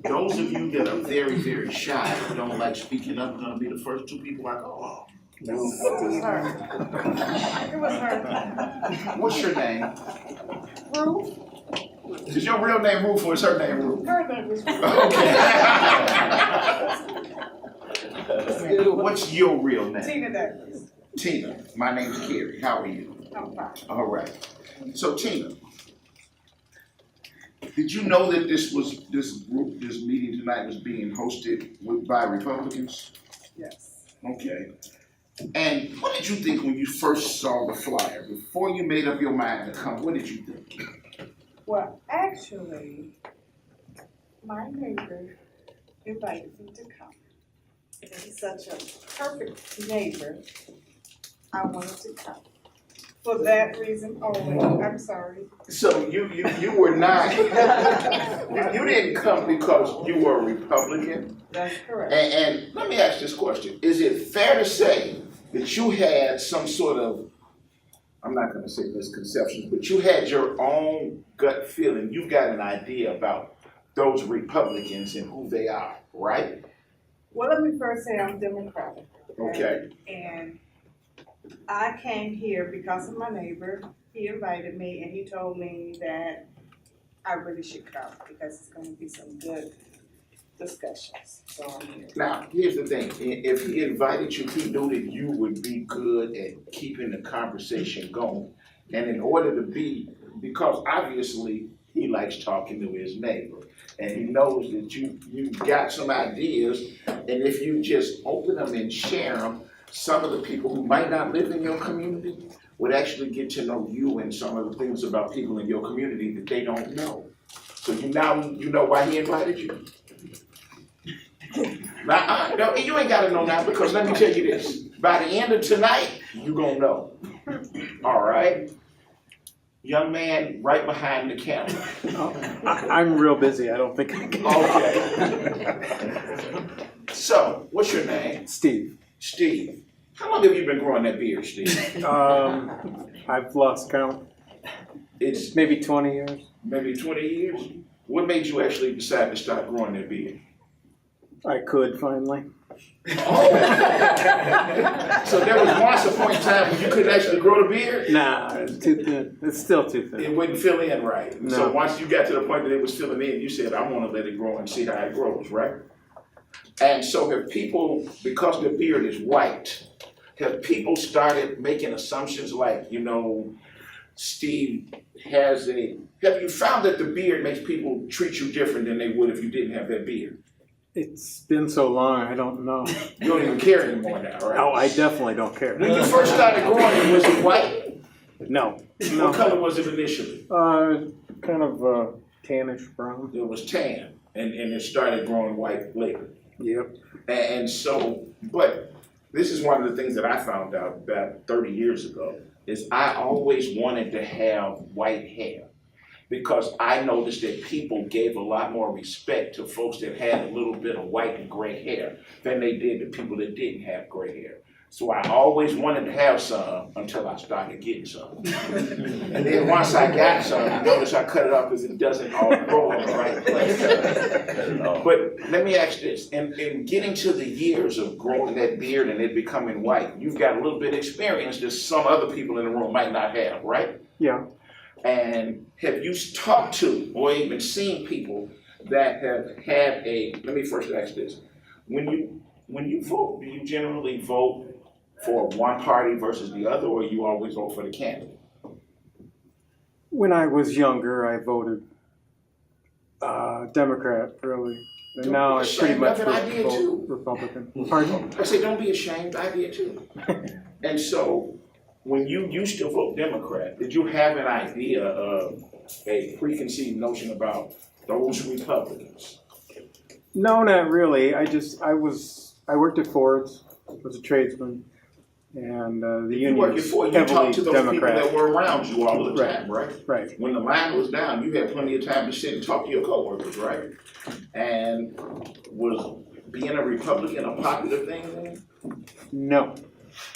Those of you that are very, very shy and don't like speaking up are gonna be the first two people I call off. It was her. It was her. What's your name? Ruth, Is your real name Ruth or is her name Ruth? her name was Ruth. Okay. What's your real name? Tina Douglas. Tina. My name's Carrie. How are you? I'm fine. All right. So Tina, did you know that this meeting tonight was being hosted by Republicans? Yes. Okay. And what did you think when you first saw the flyer? Before you made up your mind to come, what did you think? Well, actually, my neighbor invited me to come. He's such a perfect neighbor. I wanted to come. For that reason only, I'm sorry. So you were not, you didn't come because you were a Republican? That's correct. And let me ask this question. Is it fair to say that you had some sort of, I'm not going to say misconceptions, but you had your own gut feeling? You've got an idea about those Republicans and who they are, right? Well, let me first say I'm Democratic. Okay. And I came here because of my neighbor. He invited me and he told me that I really should come because it's going to be some good discussions. So I'm here. Now, here's the thing. If he invited you, he knew that you would be good at keeping the conversation going. And in order to be, because obviously he likes talking to his neighbor. And he knows that you've got some ideas. And if you just open them and share them, some of the people who might not live in your community would actually get to know you and some of the things about people in your community that they don't know. So you know why he invited you? Now, no, you ain't gotta know now because let me tell you this. By the end of tonight, you gonna know. All right? Young man right behind the camera. I'm real busy. I don't think I can. Okay. So, what's your name? Steve. Steve. How long have you been growing that beard, Steve? I've lost count. It's Maybe 20 years. maybe 20 years? What made you actually decide to start growing that beard? I could finally. Oh. So there was once a point in time when you couldn't actually grow the beard? Nah, it's too thin. It's still too thin. It wouldn't fill in right. No. So once you got to the point that it was filling in, you said, I want to let it grow and see how it grows, right? And so have people, because the beard is white, have people started making assumptions like, Steve have you found that the beard makes people treat you different than they would if you didn't have that beard? It's been so long, I don't know. You don't even care anymore now, right? Oh, I definitely don't care. When you first started growing it, was it white? No. What color was it initially? Kind of tannish brown. It was tan, and it started growing white later. Yep. And so, but this is one of the things that I found out about 30 years ago, is I always wanted to have white hair because I noticed that people gave a lot more respect to folks that had a little bit of white and gray hair than they did to people that didn't have gray hair. So I always wanted to have some until I started getting some. And then once I got some, I noticed I cut it off because it doesn't all grow in the right place. But let me ask this, in getting to the years of growing that beard and it becoming white, you've got a little bit of experience that some other people in the room might not have, right? Yeah. And have you talked to or even seen people that have had let me first ask this, when you vote, do you generally vote for one party versus the other, or you always vote for the candidate? When I was younger, I voted Democrat, really. And Don't now be I pretty ashamed much of it, I did too. vote Republican. Pardon? I say, don't be ashamed, I did too. And so, when you used to vote Democrat, did you have an idea of a preconceived notion about those Republicans? No, not really. I worked at Ford's, was a tradesman, and the You work union's before you heavily talk to those people Democrat. that were around you all the Right. time, right? Right. When the line was down, you had plenty of time to sit and talk to your coworkers, right? And was being a Republican a popular thing then? No.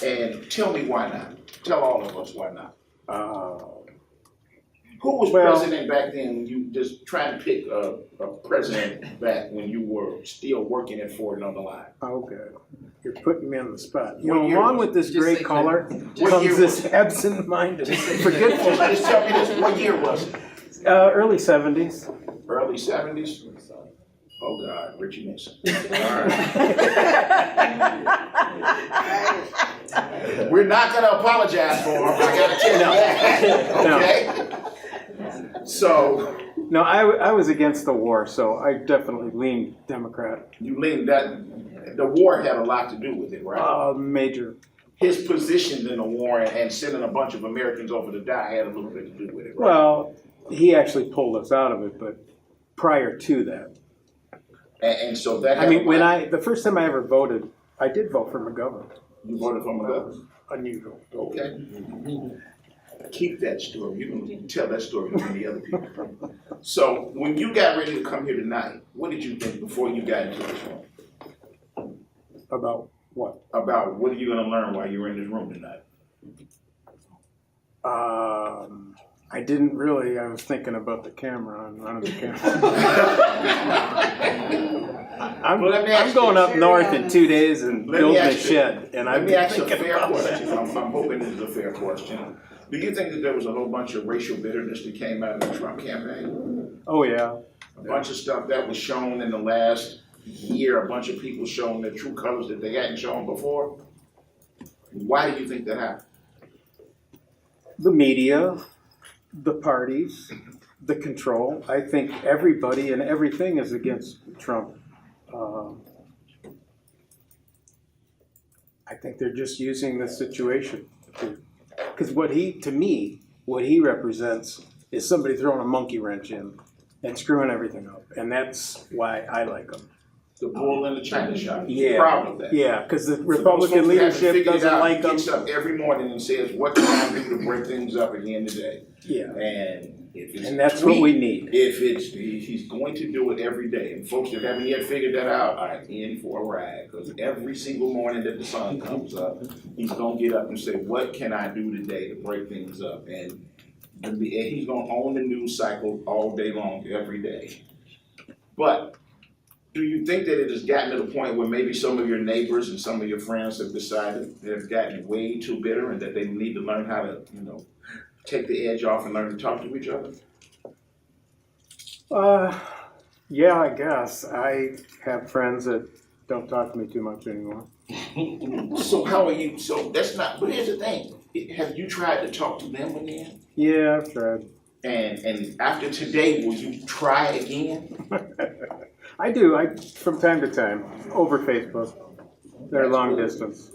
And tell me why not. Tell all of us why not. Who was Well- president back then when you just trying to pick a president back when you were still working at Ford on the line? Oh, good. You're putting me on the spot. You What know, year along was with this Just gray say- color What year comes was this it? absent-minded Just forgetfulness. tell me this, what year was it? Early 70s. Early 70s? Oh God, Richie Nixon. We're not gonna apologize for him, I gotta tell you that, okay? So, No, I was against the war, so I definitely leaned Democrat. you lean that, the war had a lot to do with it, right? Major. His positions in the war and sending a bunch of Americans over to die had a little bit to do with it, right? Well, he actually pulled us out of it, but prior to that. And so that I had mean, a lot- the first time I ever voted, I did vote for McGovern. You voted for McGovern? Unusual. Okay. Keep that story. You can tell that story to many other people. So when you got ready to come here tonight, what did you think before you got into this room? About what? About what are you gonna learn while you're in this room tonight? I didn't really, I was thinking about the camera and running the camera. I'm Well, let me ask I'm going you- up north in 2 days and Let me building a ask you- shed, and Let I've me been ask you a thinking fair about question. that. I'm hoping this is a fair question. Do you think that there was a whole bunch of racial bitterness that came out of the Trump campaign? Oh, yeah. A bunch of stuff that was shown in the last year, a bunch of people showing their true colors that they hadn't shown before? Why do you think that happened? The media, the parties, the control. I think everybody and everything is against Trump. I think they're just using the situation because what he represents is somebody throwing a monkey wrench in and screwing everything up, and that's why I like him. The bull in the china shop. He's Yeah. proud of that. Yeah, because the For those Republican folks who haven't leadership figured it doesn't out, like he him. gets up every morning and says, what can I do to break things up again today? Yeah, And if it's and that's tweet, what we need. if it's, he's going to do it every day. And folks that haven't yet figured that out are in for a ride. Because every single morning that the sun comes up, he's going to get up and say, what can I do today to break things up? And he's going to own the news cycle all day long, every day. But do you think that it has gotten to the point where maybe some of your neighbors and some of your friends have decided they've gotten way too bitter and that they need to learn how to, take the edge off and learn to talk to each other? Yeah, I guess. I have friends that don't talk to me too much anymore. So how are you, but here's the thing, have you tried to talk to them again? Yeah, I've tried. And after today, will you try again? I do. From time to time, over Facebook. They're long distance.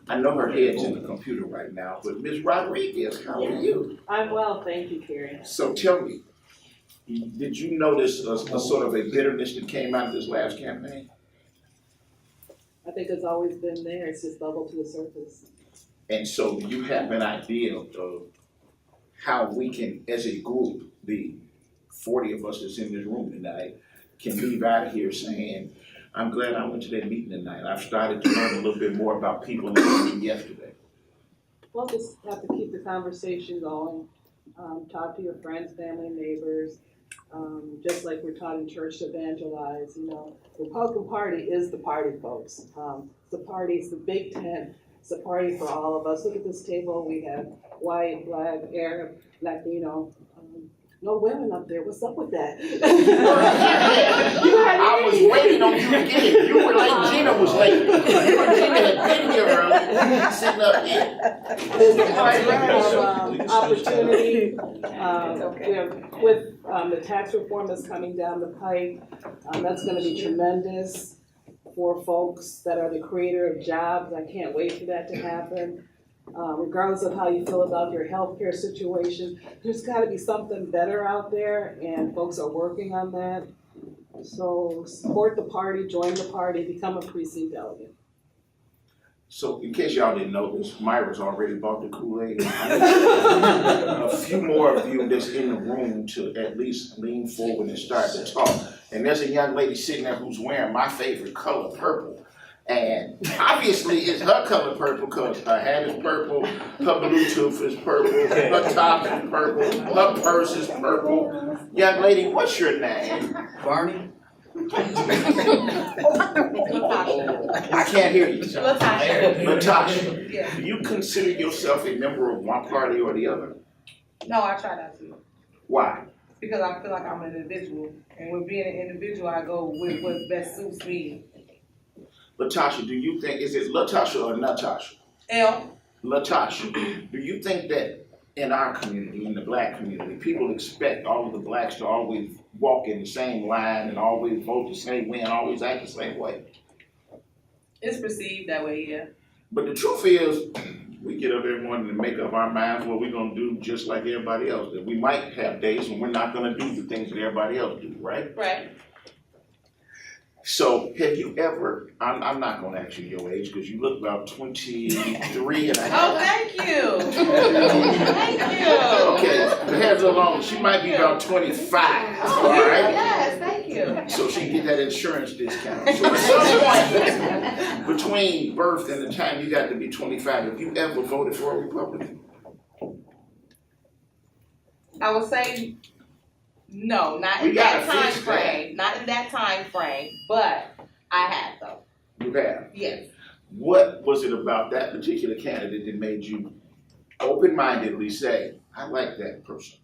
I know her head's in the computer right now, but Ms. Rodriguez, how are you? I'm well, thank you, Carrie. So tell me, did you notice a sort of a bitterness that came out of this last campaign? I think it's always been there, it's just bubbled to the surface. And so do you have an idea of how we can, as a group, the 40 of us that's in this room tonight, can leave out of here saying, I'm glad I went to that meeting tonight. I've started to learn a little bit more about people than I did yesterday. Well, just have to keep the conversation going. Talk to your friends, family, neighbors. Just like we're taught in church to evangelize, the Republican Party is the party, folks. The party is the Big Ten. It's a party for all of us. Look at this table. We have white, black, Arab, Latino. No women up there. What's up with that? I was waiting on you to get it. You were late. Gina was late. You and Gina had been here early, sitting up here. There's a part of opportunity. With the tax reform that's coming down the pike, that's going to be tremendous for folks that are the creator of jobs. I can't wait for that to happen. Regardless of how you feel about your healthcare situation, there's got to be something better out there, and folks are working on that. So support the party, join the party, become a precinct delegate. So in case y'all didn't know this, Myra's already bought the Kool-Aid. A few more of you that's in the room to at least lean forward and start to talk. And there's a young lady sitting there who's wearing my favorite color, purple. And obviously it's her color purple because her hat is purple, her Bluetooth is purple, her top is purple, her purse is purple. Young lady, what's your name? Barney? I can't hear you. Latasha. Latasha, Yeah. do you consider yourself a member of one party or the other? No, I try not to, Why? because I feel like I'm an individual, and with being an individual, I go with what best suits me. Latasha, do you think, is it Latasha or Natasha? L. Latasha, do you think that in our community, in the black community, people expect all of the blacks to always walk in the same line and always vote the same way and always act the same way? It's perceived that way, yeah. But the truth is, we get up every morning and make up our minds what we're gonna do just like everybody else. That we might have days when we're not gonna do the things that everybody else do, right? Right. So have you ever, I'm not gonna ask you your age because you look about 23 and a half. Oh, thank you. Thank you. Okay, the hair's a little longer. She might be about 25, all right? Yes, thank you. So she can get that insurance discount. So at some point between birth and the time you got to be 25, have you ever voted for a Republican? I would say no, not We in that gotta time fix that. frame. Not in that time frame, but I have though. You have. Yes. What was it about that particular candidate that made you open-mindedly say, I like that person,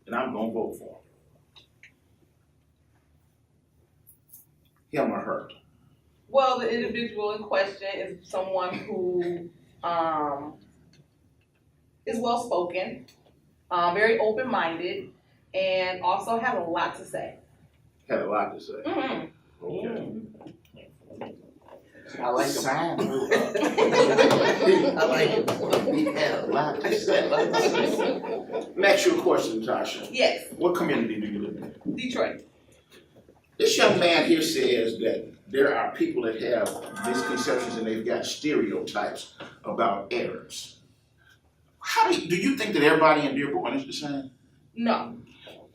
and I'm gonna vote for him or her? Well, the individual in question is someone who is well spoken, very open minded, and also has a lot to say. Had a lot to say. Mm-hmm. Okay. I like him. Sign her up. I like him. He had a lot to say. Let me ask you a question, Tasha. Yes, What community do you live in? Detroit. This young man here says that there are people that have misconceptions and they've got stereotypes about Arabs. Do you think that everybody in Dearborn is the same? No.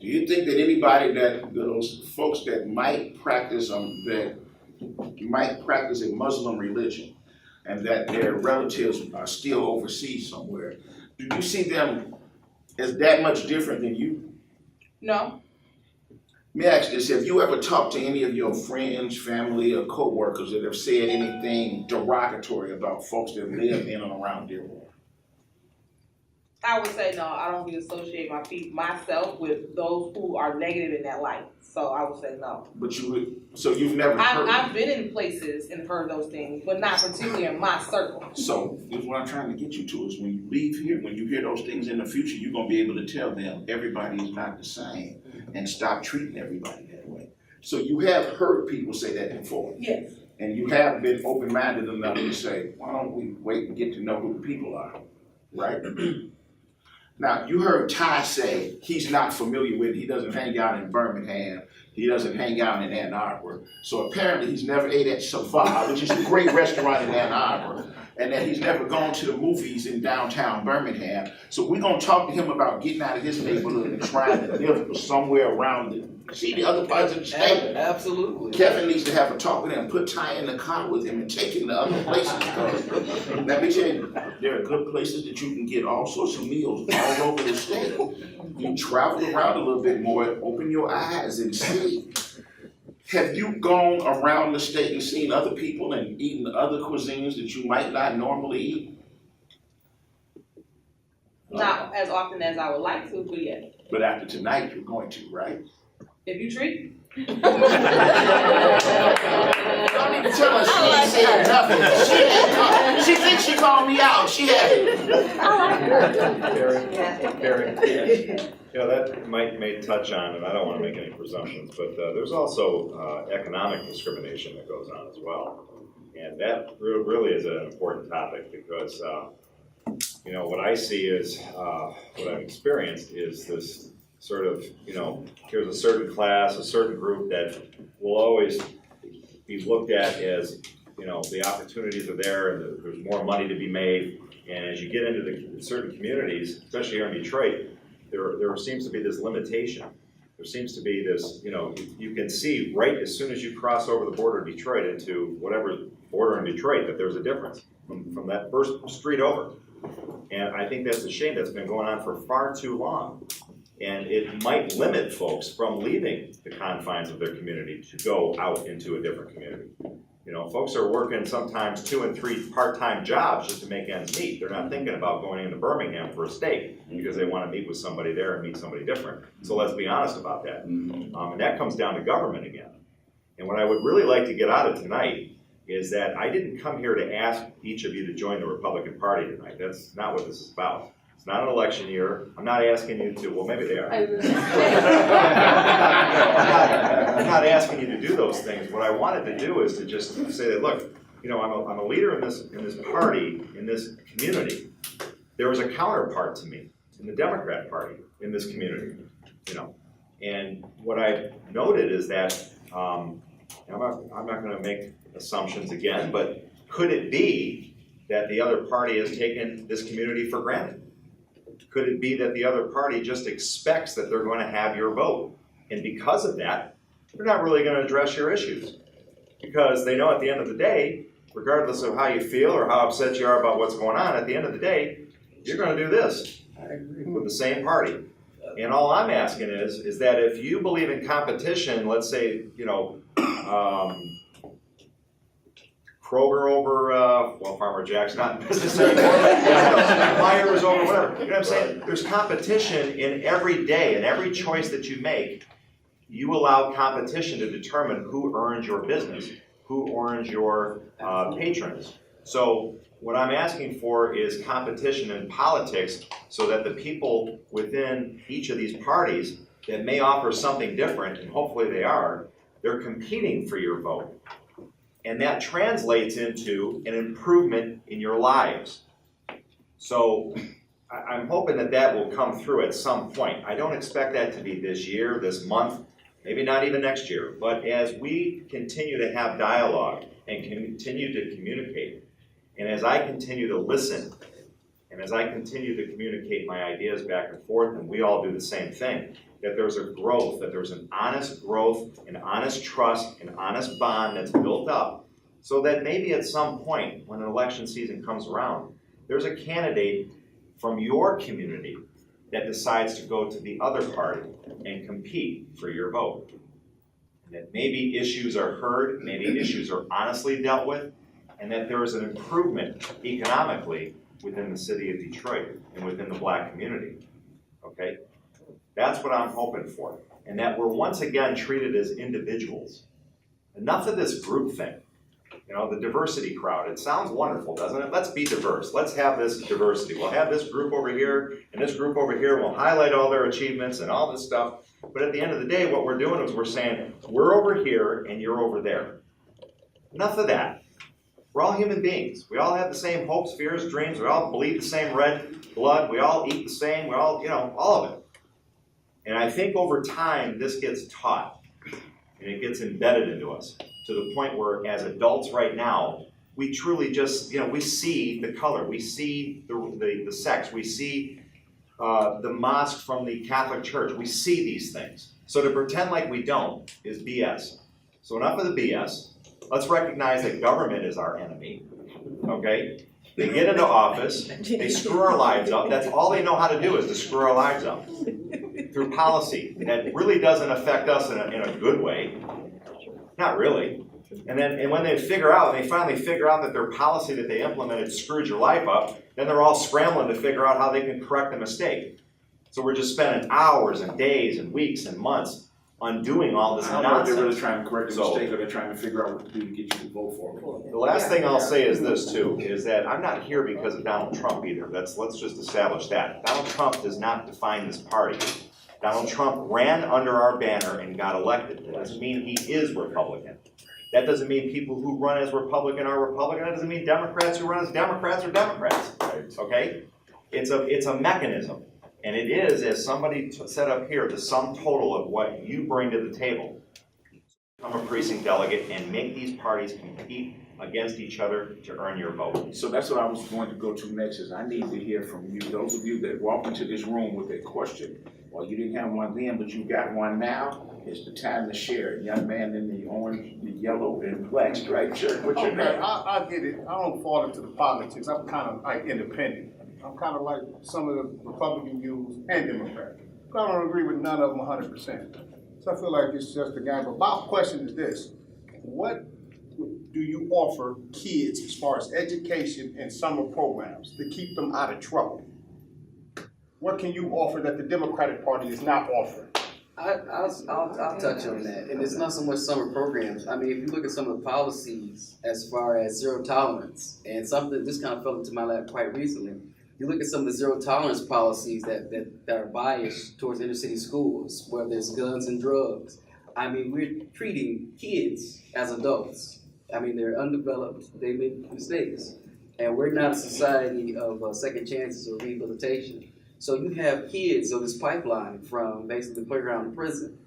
Do you think that anybody that those folks that might practice a Muslim religion and that their relatives are still overseas somewhere, do you see them as that much different than you? No. Let me ask you this, have you ever talked to any of your friends, family, or co-workers that have said anything derogatory about folks that live in and around Dearborn? I would say no. I don't really associate myself with those who are negative in that light. So I would say no. But you've never heard. I've been in places and heard those things, but not particularly in my circle. So here's what I'm trying to get you to is when you leave here, when you hear those things in the future, you're gonna be able to tell them everybody is not the same and stop treating everybody that way. So you have heard people say that before. Yes. And you have been open-minded enough to say, why don't we wait and get to know who the people are, right? Now, you heard Ty say he's not familiar with it. He doesn't hang out in Birmingham. He doesn't hang out in Ann Arbor. So apparently he's never ate at Sava, which is a great restaurant in Ann Arbor, and that he's never gone to the movies in downtown Birmingham. So we're gonna talk to him about getting out of his neighborhood and trying to live somewhere around the other parts of the state. Absolutely. Kevin needs to have a talk with him, put Ty in the car with him and take him to other places. Let me tell you, there are good places that you can get all sorts of meals all over the state. You travel around a little bit more, open your eyes and see. Have you gone around the state and seen other people and eaten other cuisines that you might not normally eat? Not as often as I would like to, but yes. But after tonight, you're going to, right? If you treat. Don't even tell her she ain't saying nothing. She thinks she called me out. She had. Barry. You know, that may touch on, and I don't want to make any presumptions, but there's also economic discrimination that goes on as well. And that really is an important topic because, you know, what I see is, what I've experienced is this sort of, you know, here's a certain class, a certain group that will always be looked at as, you know, the opportunities are there and there's more money to be made. And as you get into the certain communities, especially here in Detroit, there seems to be this limitation. There seems to be this, you know, you can see right as soon as you cross over the border of Detroit into whatever border in Detroit that there's a difference from that first street over. And I think that's a shame. That's been going on for far too long. And it might limit folks from leaving the confines of their community to go out into a different community. You know, folks are working sometimes 2 and 3 part-time jobs just to make ends meet. They're not thinking about going into Birmingham for a steak because they want to meet with somebody there and meet somebody different. So let's be honest about that. And that comes down to government again. And what I would really like to get out of tonight is that I didn't come here to ask each of you to join the Republican Party tonight. That's not what this is about. It's not an election year. I'm not asking you to, well, maybe they are. I'm not asking you to do those things. What I wanted to do is to just say that, look, you know, I'm a leader in this party, in this community. There was a counterpart to me in the Democrat Party in this community, you know. And what I noted is that, I'm not going to make assumptions again, but could it be that the other party has taken this community for granted? Could it be that the other party just expects that they're going to have your vote? And because of that, they're not really going to address your issues. Because they know at the end of the day, regardless of how you feel or how upset you are about what's going on, at the end of the day, you're going to do this with the same party. And all I'm asking is that if you believe in competition, let's say, you know, Kroger over, well, Farmer Jack's not in business anymore. Myers over whatever. You know what I'm saying? There's competition in every day, and every choice that you make, you allow competition to determine who earns your business, who earns your patrons. So what I'm asking for is competition in politics so that the people within each of these parties that may offer something different, and hopefully they are, they're competing for your vote. And that translates into an improvement in your lives. So I'm hoping that that will come through at some point. I don't expect that to be this year, this month, maybe not even next year. But as we continue to have dialogue and continue to communicate, and as I continue to listen, and as I continue to communicate my ideas back and forth, and we all do the same thing, that there's a growth, that there's an honest growth, an honest trust, an honest bond that's built up, so that maybe at some point when an election season comes around, there's a candidate from your community that decides to go to the other party and compete for your vote. And that maybe issues are heard, maybe issues are honestly dealt with, and that there is an improvement economically within the city of Detroit and within the Black community, okay? That's what I'm hoping for. And that we're once again treated as individuals. Enough of this group thing. You know, the diversity crowd. It sounds wonderful, doesn't it? Let's be diverse. Let's have this diversity. We'll have this group over here and this group over here. We'll highlight all their achievements and all this stuff. But at the end of the day, what we're doing is we're saying, we're over here and you're over there. Enough of that. We're all human beings. We all have the same hopes, fears, dreams. We all bleed the same red blood. We all eat the same. We all, you know, all of it. And I think over time, this gets taught and it gets embedded into us to the point where as adults right now, we truly just, you know, we see the color, we see the sex, we see the mosque from the Catholic Church, we see these things. So to pretend like we don't is BS. So enough of the BS. Let's recognize that government is our enemy, okay? They get into office, they screw our lives up. That's all they know how to do is to screw our lives up through policy that really doesn't affect us in a good way. Not really. And when they finally figure out that their policy that they implemented screwed your life up, then they're all scrambling to figure out how they can correct the mistake. So we're just spending hours and days and weeks and months undoing all this nonsense. I don't know if they're really trying to correct the mistake or they're trying to figure out what to do to get you to vote for them. The last thing I'll say is this too, is that I'm not here because of Donald Trump either. Let's just establish that. Donald Trump does not define this party. Donald Trump ran under our banner and got elected. That doesn't mean he is Republican. That doesn't mean people who run as Republican are Republican. That doesn't mean Democrats who run as Democrats are Democrats. Okay? It's a mechanism. And it is, as somebody said up here, the sum total of what you bring to the table. Become a precinct delegate and make these parties compete against each other to earn your vote. So that's what I was going to go to next, is I need to hear from you, those of you that walked into this room with a question. Well, you didn't have one then, but you got one now. It's the time to share. Young man in the orange, the yellow, and black striped shirt. What's your Okay, name? I get it. I don't fall into the politics. I'm kind of like independent. I'm kind of like some of the Republican views and Democrat. But I don't agree with none of them 100%. So I feel like it's just a game. But my question is this: what do you offer kids as far as education and summer programs to keep them out of trouble? What can you offer that the Democratic Party is not offering? I'll touch on that. And it's not so much summer programs. I mean, if you look at some of the policies as far as zero tolerance, and something this kind of fell into my lap quite recently. You look at some of the zero tolerance policies that are biased towards inner city schools, where there's guns and drugs. I mean, we're treating kids as adults. I mean, they're undeveloped, they make mistakes. And we're not a society of second chances or rehabilitation. So you have kids on this pipeline from basically the playground to prison.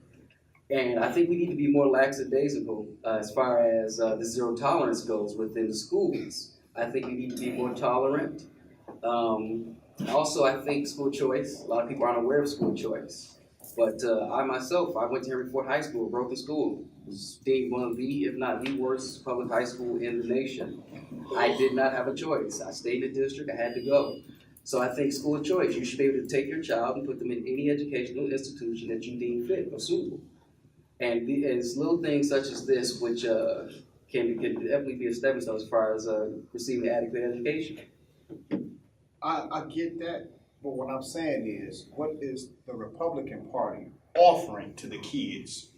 And I think we need to be more lackadaisical as far as the zero tolerance goes within the schools. I think we need to be more tolerant. Also, I think school choice, a lot of people aren't aware of school choice. But I myself, I went to Henry Ford High School, broken school. It was deemed one of the, if not the worst public high school in the nation. I did not have a choice. I stayed in the district, I had to go. So I think school choice, you should be able to take your child and put them in any educational institution that you deem fit or suitable. And it's little things such as this, which can definitely be a stepping stone as far as receiving adequate education. I get that, but what I'm saying is, what is the Republican Party offering to the kids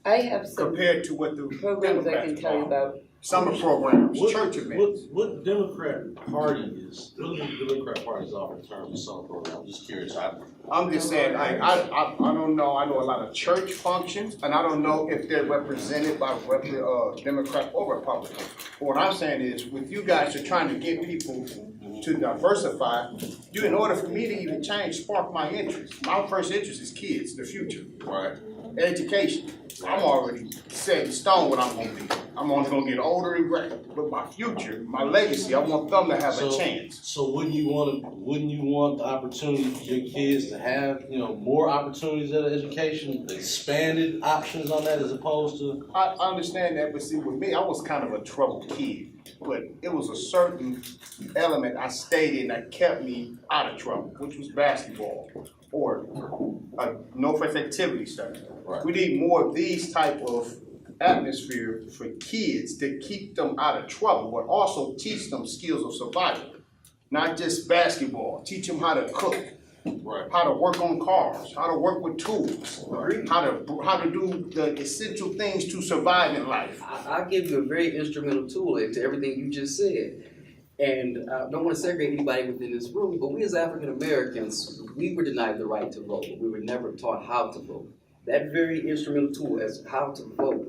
I have some compared to what the programs I Democrats can tell you offer? about. Summer programs, What- church events. What Democrat Party is, what do the Democrat Party is offering in terms of summer program? I'm just curious. I'm just saying, I don't know, I know a lot of church functions, and I don't know if they're represented by Democrat or Republican. But what I'm saying is, with you guys are trying to get people to diversify, in order for me to even change, spark my interest. My first interest is kids, the future. Right. Education. I'm already set in stone what I'm gonna be. I'm only gonna get older and greater. But my future, my legacy, I want them to have a chance. So wouldn't you want the opportunity for your kids to have, more opportunities at education, expanded options on that as opposed to? I understand that, but see, with me, I was kind of a troubled kid. But it was a certain element I stayed in that kept me out of trouble, which was basketball or no first activity stuff. Right. We need more of these type of atmosphere for kids to keep them out of trouble, but also teach them skills of survival. Not just basketball, teach them how to cook, Right. how to work on cars, how to work with tools, how to do the essential things to survive in life. I'll give you a very instrumental tool into everything you just said. And I don't want to segregate anybody within this room, but we as African Americans, we were denied the right to vote. We were never taught how to vote. That very instrumental tool as how to vote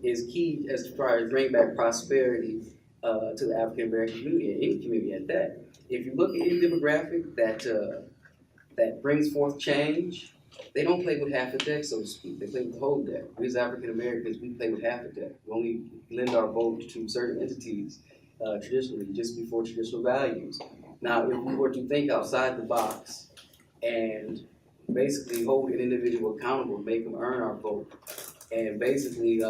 is key as far as bringing back prosperity to the African American community and any community at that. If you look at any demographic that brings forth change, they don't play with half a deck, so to speak. They play with the whole deck. We as African Americans, we play with half a deck. We only lend our vote to certain entities traditionally, just before traditional values. Now, if we were to think outside the box and basically hold an individual accountable, make them earn our vote, and basically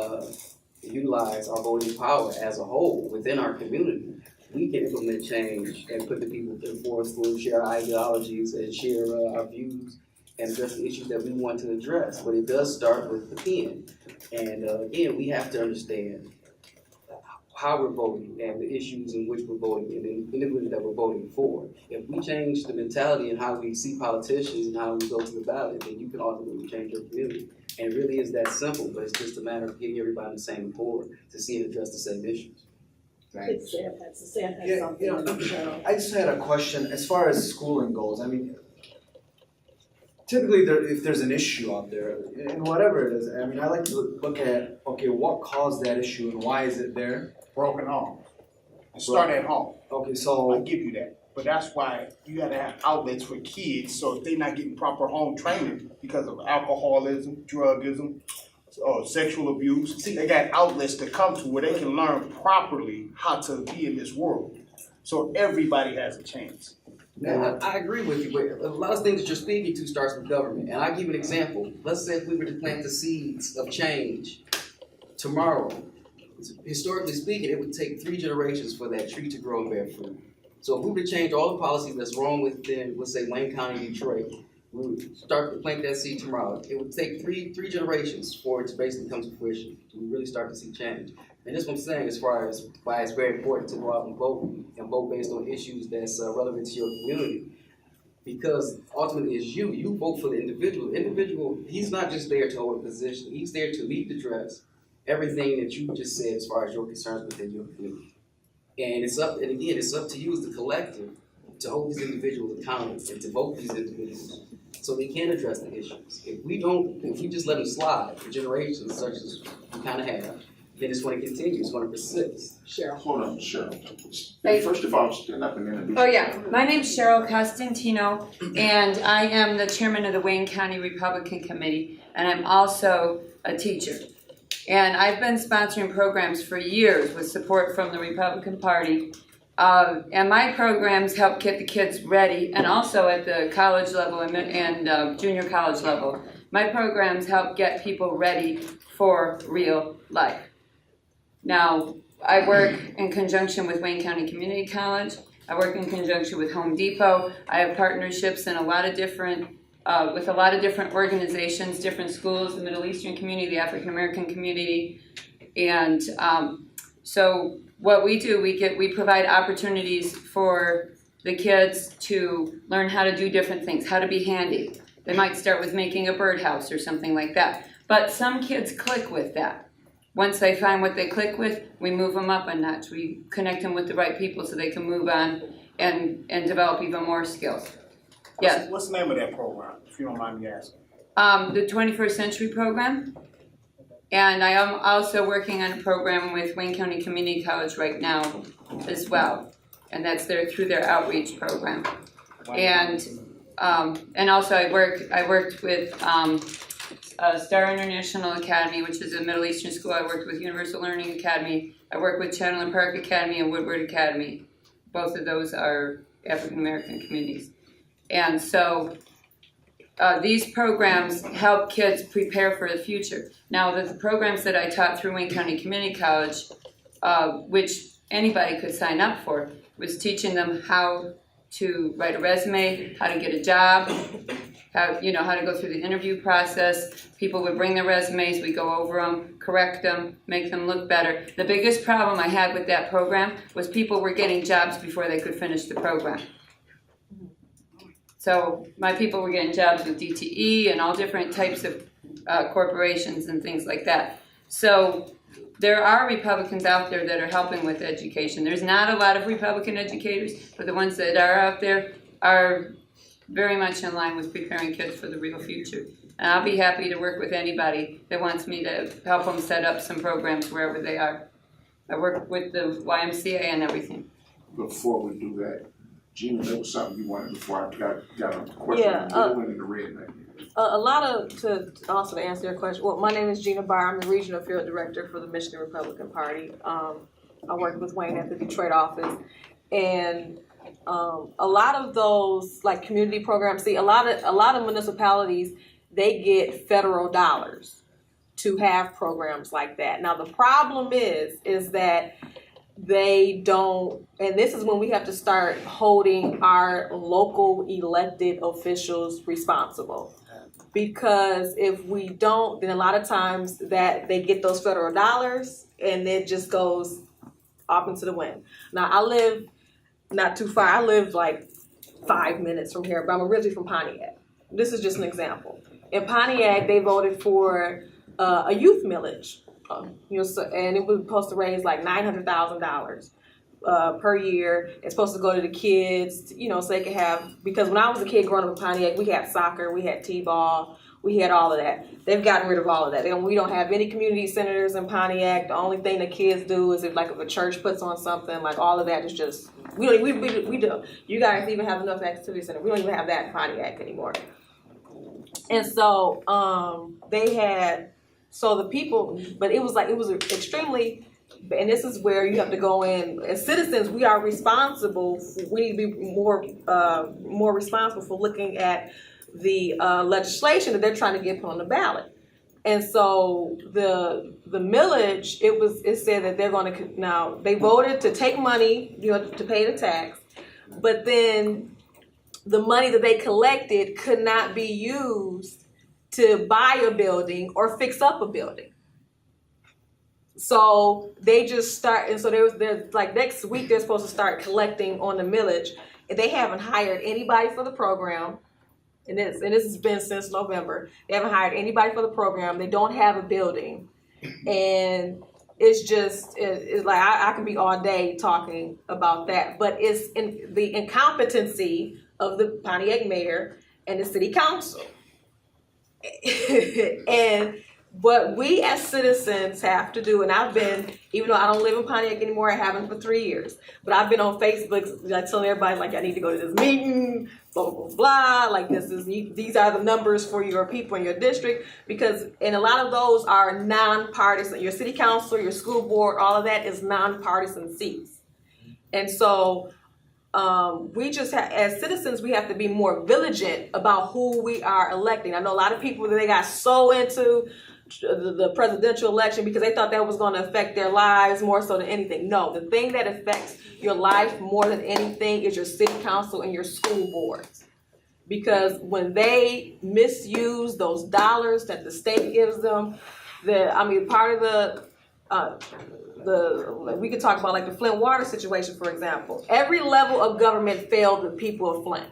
utilize our voting power as a whole within our community, we can implement change and put the people forth who share our ideologies and share our views and address the issues that we want to address. But it does start with the pen. And again, we have to understand how we're voting and the issues in which we're voting and the individuals that we're voting for. If we change the mentality and how we see politicians and how we go to the ballot, then you can ultimately change your community. And it really is that simple, but it's just a matter of getting everybody on the same accord to see and address the same issues. It's Sam has Yeah, something. I just had a question as far as schooling goes. I mean, typically if there's an issue out there, and whatever it is, I mean, I like to look at, okay, what caused that issue and why is it there? Broken homes. It start at home. Okay, I so, give you that. But that's why you gotta have outlets for kids, so if they're not getting proper home training because of alcoholism, drugism, sexual abuse. They got outlets to come to where they can learn properly how to be in this world. So everybody has a chance. Now, I agree with you, but a lot of things that you're speaking to starts with government. And I'll give you an example. Let's say if we were to plant the seeds of change tomorrow, historically speaking, it would take 3 generations for that tree to grow and bear fruit. So if we were to change all the policies that's wrong within, let's say, Wayne County, Detroit, we would start to plant that seed tomorrow. It would take three generations for it to basically come to fruition. We really start to see change. And that's what I'm saying as far as why it's very important to go out and vote based on issues that's relevant to your community. Because ultimately it's you vote for the individual. The individual, he's not just there to hold a position, he's there to lead the dress. Everything that you just said as far as your concerns within your community. And it's up to you as the collective to hold these individuals accountable and to vote for these individuals so they can address the issues. If we just let them slide for generations such as we kind of have, then it's going to continue, it's going to persist. Cheryl. Hold on, Cheryl. Hey. First of all, stand up and introduce Oh yeah, my name's Cheryl Costantino, and I am the chairman of the Wayne County Republican Committee, and I'm also a teacher. And I've been sponsoring programs for years with support from the Republican Party. And my programs help get the kids ready, and also at the college level and junior college level. My programs help get people ready for real life. Now, I work in conjunction with Wayne County Community College. I work in conjunction with Home Depot. I have partnerships in with a lot of different organizations, different schools, the Middle Eastern community, the African American community. And so what we do, we provide opportunities for the kids to learn how to do different things, how to be handy. They might start with making a birdhouse or something like that. But some kids click with that. Once they find what they click with, we move them up a notch. We connect them with the right people so they can move on and develop even more skills. Yeah. What's the name of that program, if you don't mind me asking? The 21st Century Program. And I am also working on a program with Wayne County Community College right now as well. And that's through their outreach program. And also I worked with Star International Academy, which is a Middle Eastern school. I worked with Universal Learning Academy. I worked with Channel and Park Academy and Woodward Academy. Both of those are African American communities. And so these programs help kids prepare for the future. Now, the programs that I taught through Wayne County Community College, which anybody could sign up for, was teaching them how to write a resume, how to get a job, how to go through the interview process. People would bring their resumes, we go over them, correct them, make them look better. The biggest problem I had with that program was people were getting jobs before they could finish the program. So my people were getting jobs with DTE and all different types of corporations and things like that. So there are Republicans out there that are helping with education. There's not a lot of Republican educators, but the ones that are out there are very much in line with preparing kids for the real future. And I'll be happy to work with anybody that wants me to help them set up some programs wherever they are. I work with the YMCA and everything. Before we do that, Gina, there was something you wanted before I got a question. Yeah, You went in the red man. to answer your question, well, my name is Gina Barr. I'm the Regional Field Director for the Michigan Republican Party. I work with Wayne at the Detroit office. And a lot of those like community programs, see a lot of municipalities, they get federal dollars to have programs like that. Now the problem is that they don't, and this is when we have to start holding our local elected officials responsible. Because if we don't, then a lot of times that they get those federal dollars and it just goes off into the wind. Now I live not too far, I live like 5 minutes from here, but I'm originally from Pontiac. This is just an example. In Pontiac, they voted for a youth millage. And it was supposed to raise like $900,000 per year. It's supposed to go to the kids, so they could have, because when I was a kid growing up in Pontiac, we had soccer, we had t-ball, we had all of that. They've gotten rid of all of that. We don't have any community centers in Pontiac. The only thing the kids do is if a church puts on something, like all of that is just, we do. You guys even have enough activity center. We don't even have that in Pontiac anymore. And so they had So the people, but it was extremely, and this is where you have to go in, as citizens, we are responsible, we need to be more responsible for looking at the legislation that they're trying to get put on the ballot. And so the millage, it said that they're going to, now they voted to take money, to pay the tax, but then the money that they collected could not be used to buy a building or fix up a building. So they just start, and so there's like next week they're supposed to start collecting on the millage. And they haven't hired anybody for the program. And this has been since November. They haven't hired anybody for the program. They don't have a building. And it's like, I can be all day talking about that. But it's in the incompetency of the Pontiac mayor and the city council. And what we as citizens have to do, and I've been, even though I don't live in Pontiac anymore, I haven't for 3 years, but I've been on Facebook like telling everybody like, I need to go to this meeting, blah, blah, blah, like these are the numbers for your people in your district, and a lot of those are nonpartisan. Your city council, your school board, all of that is nonpartisan seats. And so we just as citizens, we have to be more vigilant about who we are electing. I know a lot of people, they got so into the presidential election because they thought that was going to affect their lives more so than anything. No, the thing that affects your life more than anything is your city council and your school boards. Because when they misuse those dollars that the state gives them, part of we could talk about like the Flint water situation, for example. Every level of government failed the people of Flint.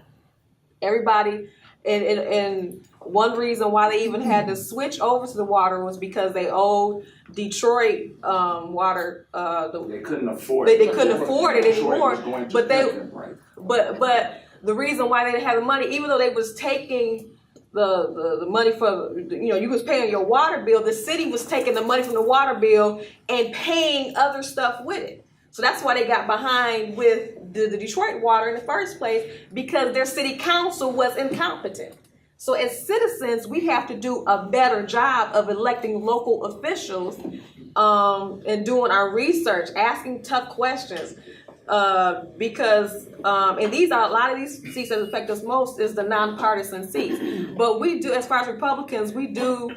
Everybody, and one reason why they even had to switch over to the water was because they owed Detroit water. They couldn't afford it. They couldn't afford it anymore. But right. but the reason why they didn't have the money, even though they was taking the money for, you was paying your water bill, the city was taking the money from the water bill and paying other stuff with it. So that's why they got behind with the Detroit water in the first place, because their city council was incompetent. So as citizens, we have to do a better job of electing local officials and doing our research, asking tough questions. Because and a lot of these seats that affect us most is the nonpartisan seats. But we do, as far as Republicans, we do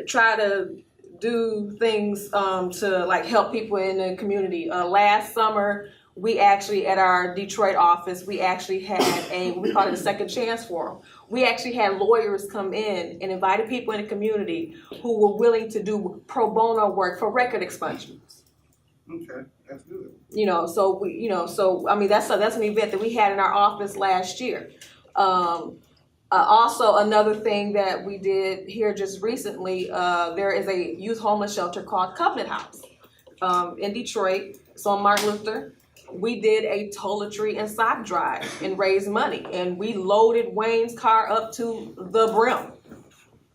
try to do things to like help people in the community. Last summer, we actually, at our Detroit office, we actually had we call it a second chance forum. We actually had lawyers come in and invited people in the community who were willing to do pro bono work for record expungements. Okay, that's good. That's an event that we had in our office last year. Also, another thing that we did here just recently, there is a youth homeless shelter called Covenant House in Detroit. It's on Martin Luther. We did a toiletry and sock drive and raised money, and we loaded Wayne's car up to the brim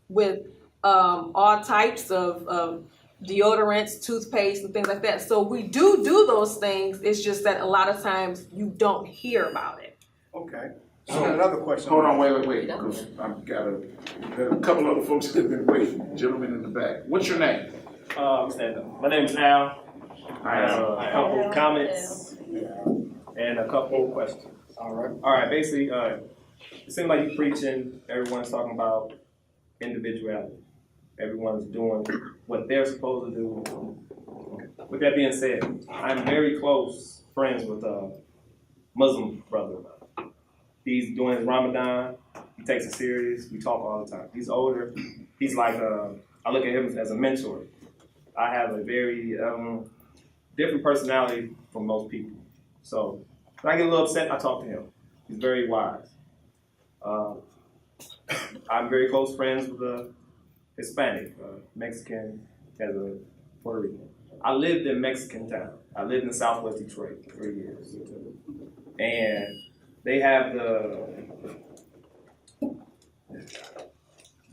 with all types of deodorants, toothpaste, and things like that. So we do those things. It's just that a lot of times you don't hear about it. Okay. So another question. Hold on, wait, because there's a couple other folks that have been waiting. Gentleman in the back. What's your name? Stand up. My name is Al. I have a couple comments and a couple questions. All right. Basically, it seems like you're preaching. Everyone's talking about individuality. Everyone's doing what they're supposed to do. With that being said, I'm very close friends with a Muslim brother. He's doing his Ramadan. He takes it serious. We talk all the time. He's older. He's like, I look at him as a mentor. I have a very different personality from most people. So when I get a little upset, I talk to him. He's very wise. I'm very close friends with a Hispanic, Mexican, as a Puerto Rican. I lived in Mexican town. I lived in Southwest Detroit for 3 years. And they have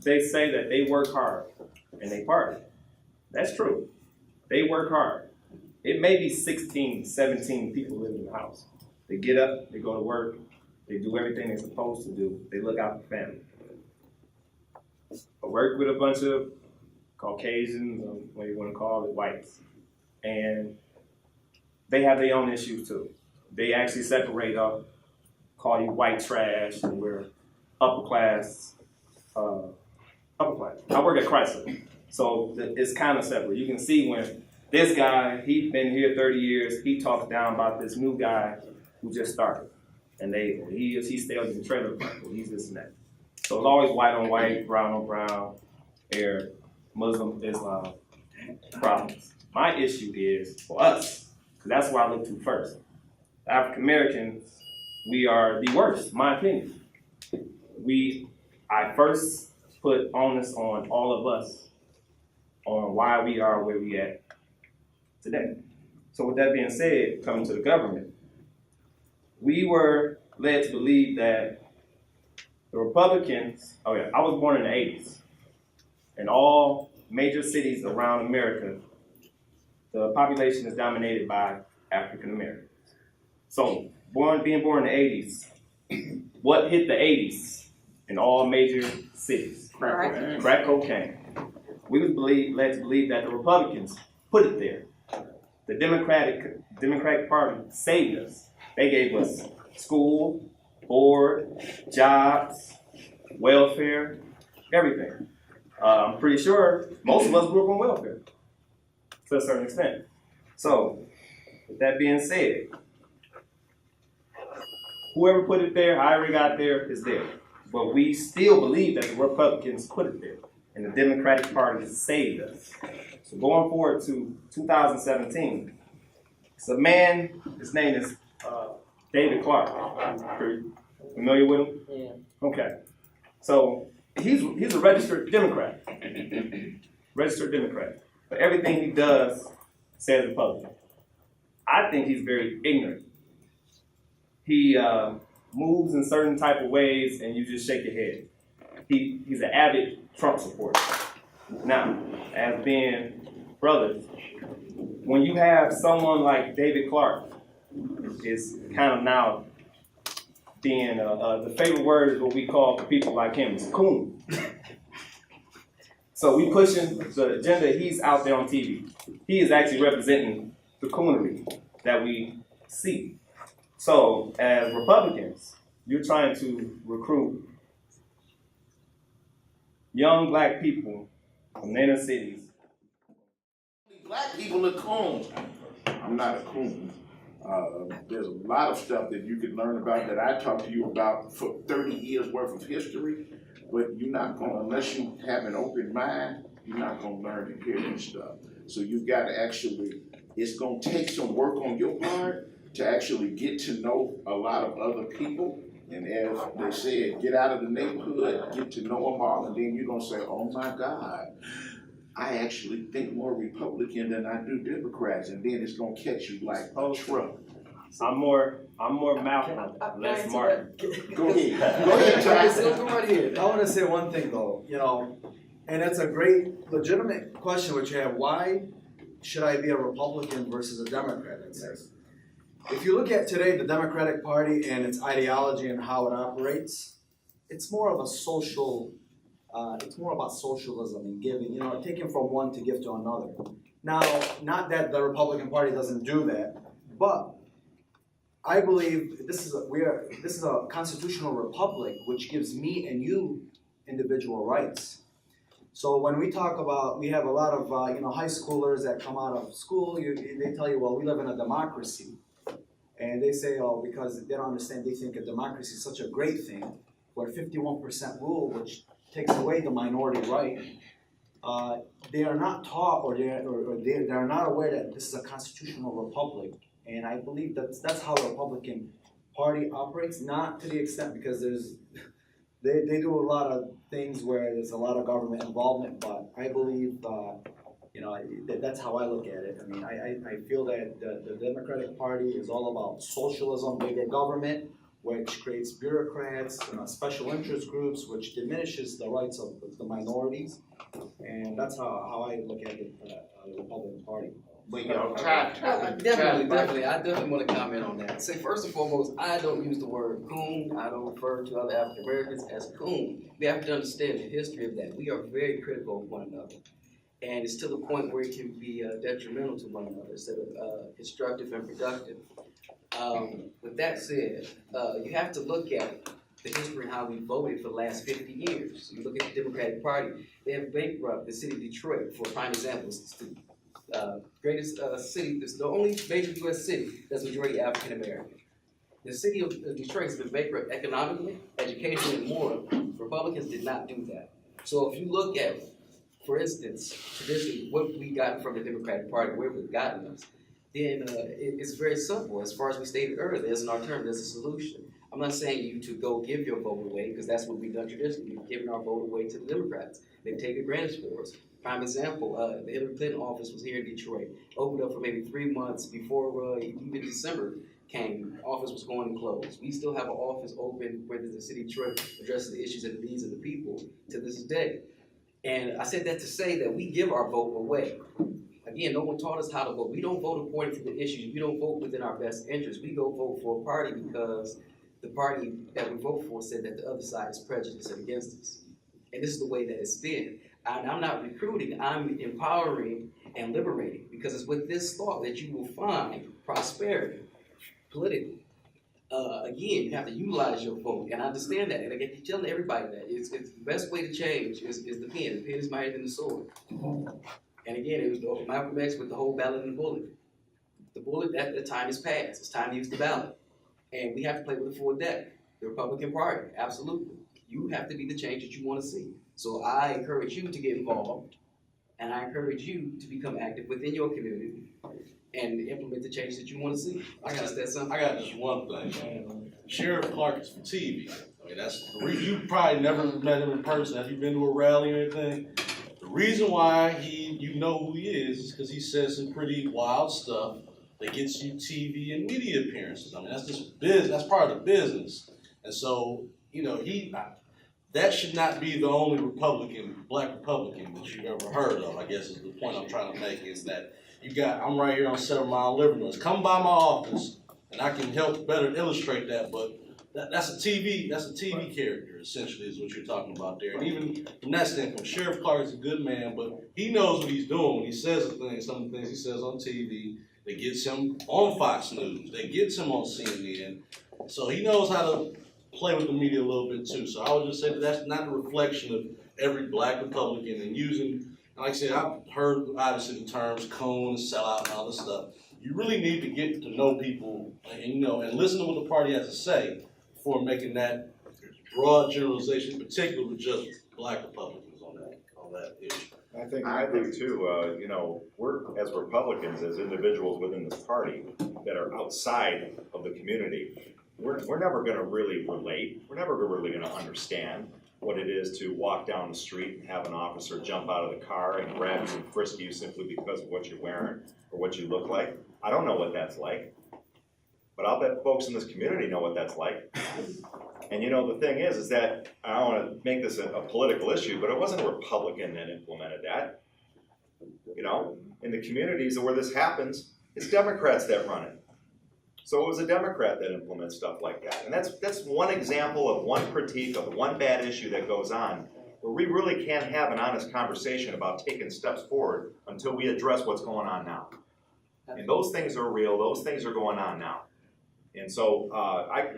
they say that they work hard and they party. That's true. They work hard. It may be 16, 17 people living in the house. They get up, they go to work, they do everything they're supposed to do. They look out for family. I work with a bunch of Caucasians, or what you want to call it, whites, and they have their own issues too. They actually separate up, call you white trash, and we're upper class. I work at Chrysler, so it's kind of separate. You can see when this guy, he's been here 30 years, he talks down about this new guy who just started, and he stays in the trailer park, well, he's this and that. So it's always white on white, brown on brown, Arab, Muslim, Islam problems. My issue is for us, because that's where I look to first. African Americans, we are the worst, in my opinion. I first put onus on all of us on why we are where we at today. So with that being said, coming to the government, we were led to believe that the Republicans, I was born in the 80s. In all major cities around America, the population is dominated by African Americans. So being born in the 80s, what hit the 80s in all major cities? Crack cocaine. We was led to believe that the Republicans put it there. The Democratic Party saved us. They gave us school, board, jobs, welfare, everything. I'm pretty sure most of us grew up on welfare to a certain extent. So, with that being said, whoever put it there, however it got there, is there. But we still believe that the Republicans put it there, and the Democratic Party saved us. So going forward to 2017, it's a man, his name is David Clark. Are you familiar with him? Yeah. Okay. So he's a registered Democrat. Registered Democrat. But everything he does says Republican. I think he's very ignorant. He moves in certain type of ways and you just shake your head. He's an avid Trump supporter. Now, as being brothers, when you have someone like David Clark, is kind of now being the favorite word is what we call for people like him is coon. So we pushing the agenda. He's out there on TV. He is actually representing the coonery that we see. So as Republicans, you're trying to recruit young black people from inner cities. Black people are coon. I'm not a coon. There's a lot of stuff that you can learn about that I talked to you about for 30 years worth of history, but you're not going, unless you have an open mind, you're not going to learn and hear this stuff. So you've got to actually, it's going to take some work on your part to actually get to know a lot of other people. And as they said, get out of the neighborhood, get to know them all, and then you're going to say, oh my God, I actually think more Republican than I do Democrats, and then it's going to catch you like a truck. I'm more Malcolm, less Martin. Go ahead. Go ahead, Tyson. Go right here. I want to say one thing though, and it's a great, legitimate question which you have. Why should I be a Republican versus a Democrat? If you look at today, the Democratic Party and its ideology and how it operates, it's more of a social, it's more about socialism and giving, taking from one to give to another. Now, not that the Republican Party doesn't do that, but I believe this is a constitutional republic which gives me and you individual rights. So when we talk about, we have a lot of high schoolers that come out of school, they tell you, well, we live in a democracy. And they say, oh, because they don't understand, they think a democracy is such a great thing, where 51% rule, which takes away the minority right, they are not taught or they're not aware that this is a constitutional republic. And I believe that's how the Republican Party operates, not to the extent because they do a lot of things where there's a lot of government involvement, but I believe that's how I look at it. I mean, I feel that the Democratic Party is all about socialism, bigger government, which creates bureaucrats, special interest groups, which diminishes the rights of the minorities. And that's how I look at the Republican Party. But, you know, Definitely, I definitely want to comment on that. Say, first and foremost, I don't use the word coon. I don't refer to other African Americans as coon. We have to understand the history of that. We are very critical of one another. And it's to the point where it can be detrimental to one another instead of constructive and productive. With that said, you have to look at the history and how we voted for the last 50 years. You look at the Democratic Party, they have bankrupted the city of Detroit, for a prime example. It's the greatest city, it's the only major U.S. city that's majority African American. The city of Detroit has been bankrupt economically, educationally, and morally. Republicans did not do that. So if you look at, for instance, traditionally, what we got from the Democratic Party, where we've gotten us, then it's very simple. As far as we stated earlier, there's an alternative, there's a solution. I'm not saying you to go give your vote away, because that's what we've done traditionally. We've given our vote away to the Democrats. They've taken advantage for us. Prime example, the Hillary Clinton office was here in Detroit. Opened up for maybe 3 months before even December came. Office was going to close. We still have an office open where the city of Detroit addresses the issues and the needs of the people to this day. And I said that to say that we give our vote away. Again, no one taught us how to vote. We don't vote according to the issues. We don't vote within our best interest. We go vote for a party because the party that we vote for said that the other side is prejudiced and against us. And this is the way that it's been. And I'm not recruiting, I'm empowering and liberating, because it's with this thought that you will find prosperity politically. Again, you have to utilize your vote, and I understand that. And I keep telling everybody that it's the best way to change is the pen. The pen is mightier than the sword. And again, it was Malcolm X with the whole ballot and the bullet. The bullet, at the time is past. It's time to use the ballot. And we have to play with the full deck. The Republican Party, absolutely. You have to be the change that you want to see. So I encourage you to get involved, and I encourage you to become active within your community and implement the change that you want to see. I got just one thing, man. Sheriff Clark is from TV. I mean, that's the reason. You probably never met him in person. Have you been to a rally or anything? The reason why you know who he is because he says some pretty wild stuff that gets you TV and media appearances. I mean, that's just business. That's part of the business. And so, you know, that should not be the only black Republican that you've ever heard of, I guess is the point I'm trying to make, is that I'm right here on 7 Mile Living. Come by my office and I can help better illustrate that, but that's a TV character, essentially, is what you're talking about there. And even from that standpoint, Sheriff Clark is a good man, but he knows what he's doing when he says some of the things he says on TV that gets him on Fox News, that gets him on CNN. So he knows how to play with the media a little bit too. So I would just say that that's not a reflection of every black Republican and using, like I said, I've heard obviously the terms coon, sellout, and all this stuff. You really need to get to know people and listen to what the party has to say before making that broad generalization, particularly with just black Republicans on that issue. I think too, we're, as Republicans, as individuals within this party that are outside of the community, we're never going to really relate. We're never really going to understand what it is to walk down the street and have an officer jump out of the car and grab you and frisk you simply because of what you're wearing or what you look like. I don't know what that's like, but I'll bet folks in this community know what that's like. And the thing is that I don't want to make this a political issue, but it wasn't a Republican that implemented that. In the communities where this happens, it's Democrats that run it. So it was a Democrat that implements stuff like that. And that's one example of one critique of one bad issue that goes on, where we really can't have an honest conversation about taking steps forward until we address what's going on now. And those things are real, those things are going on now. And so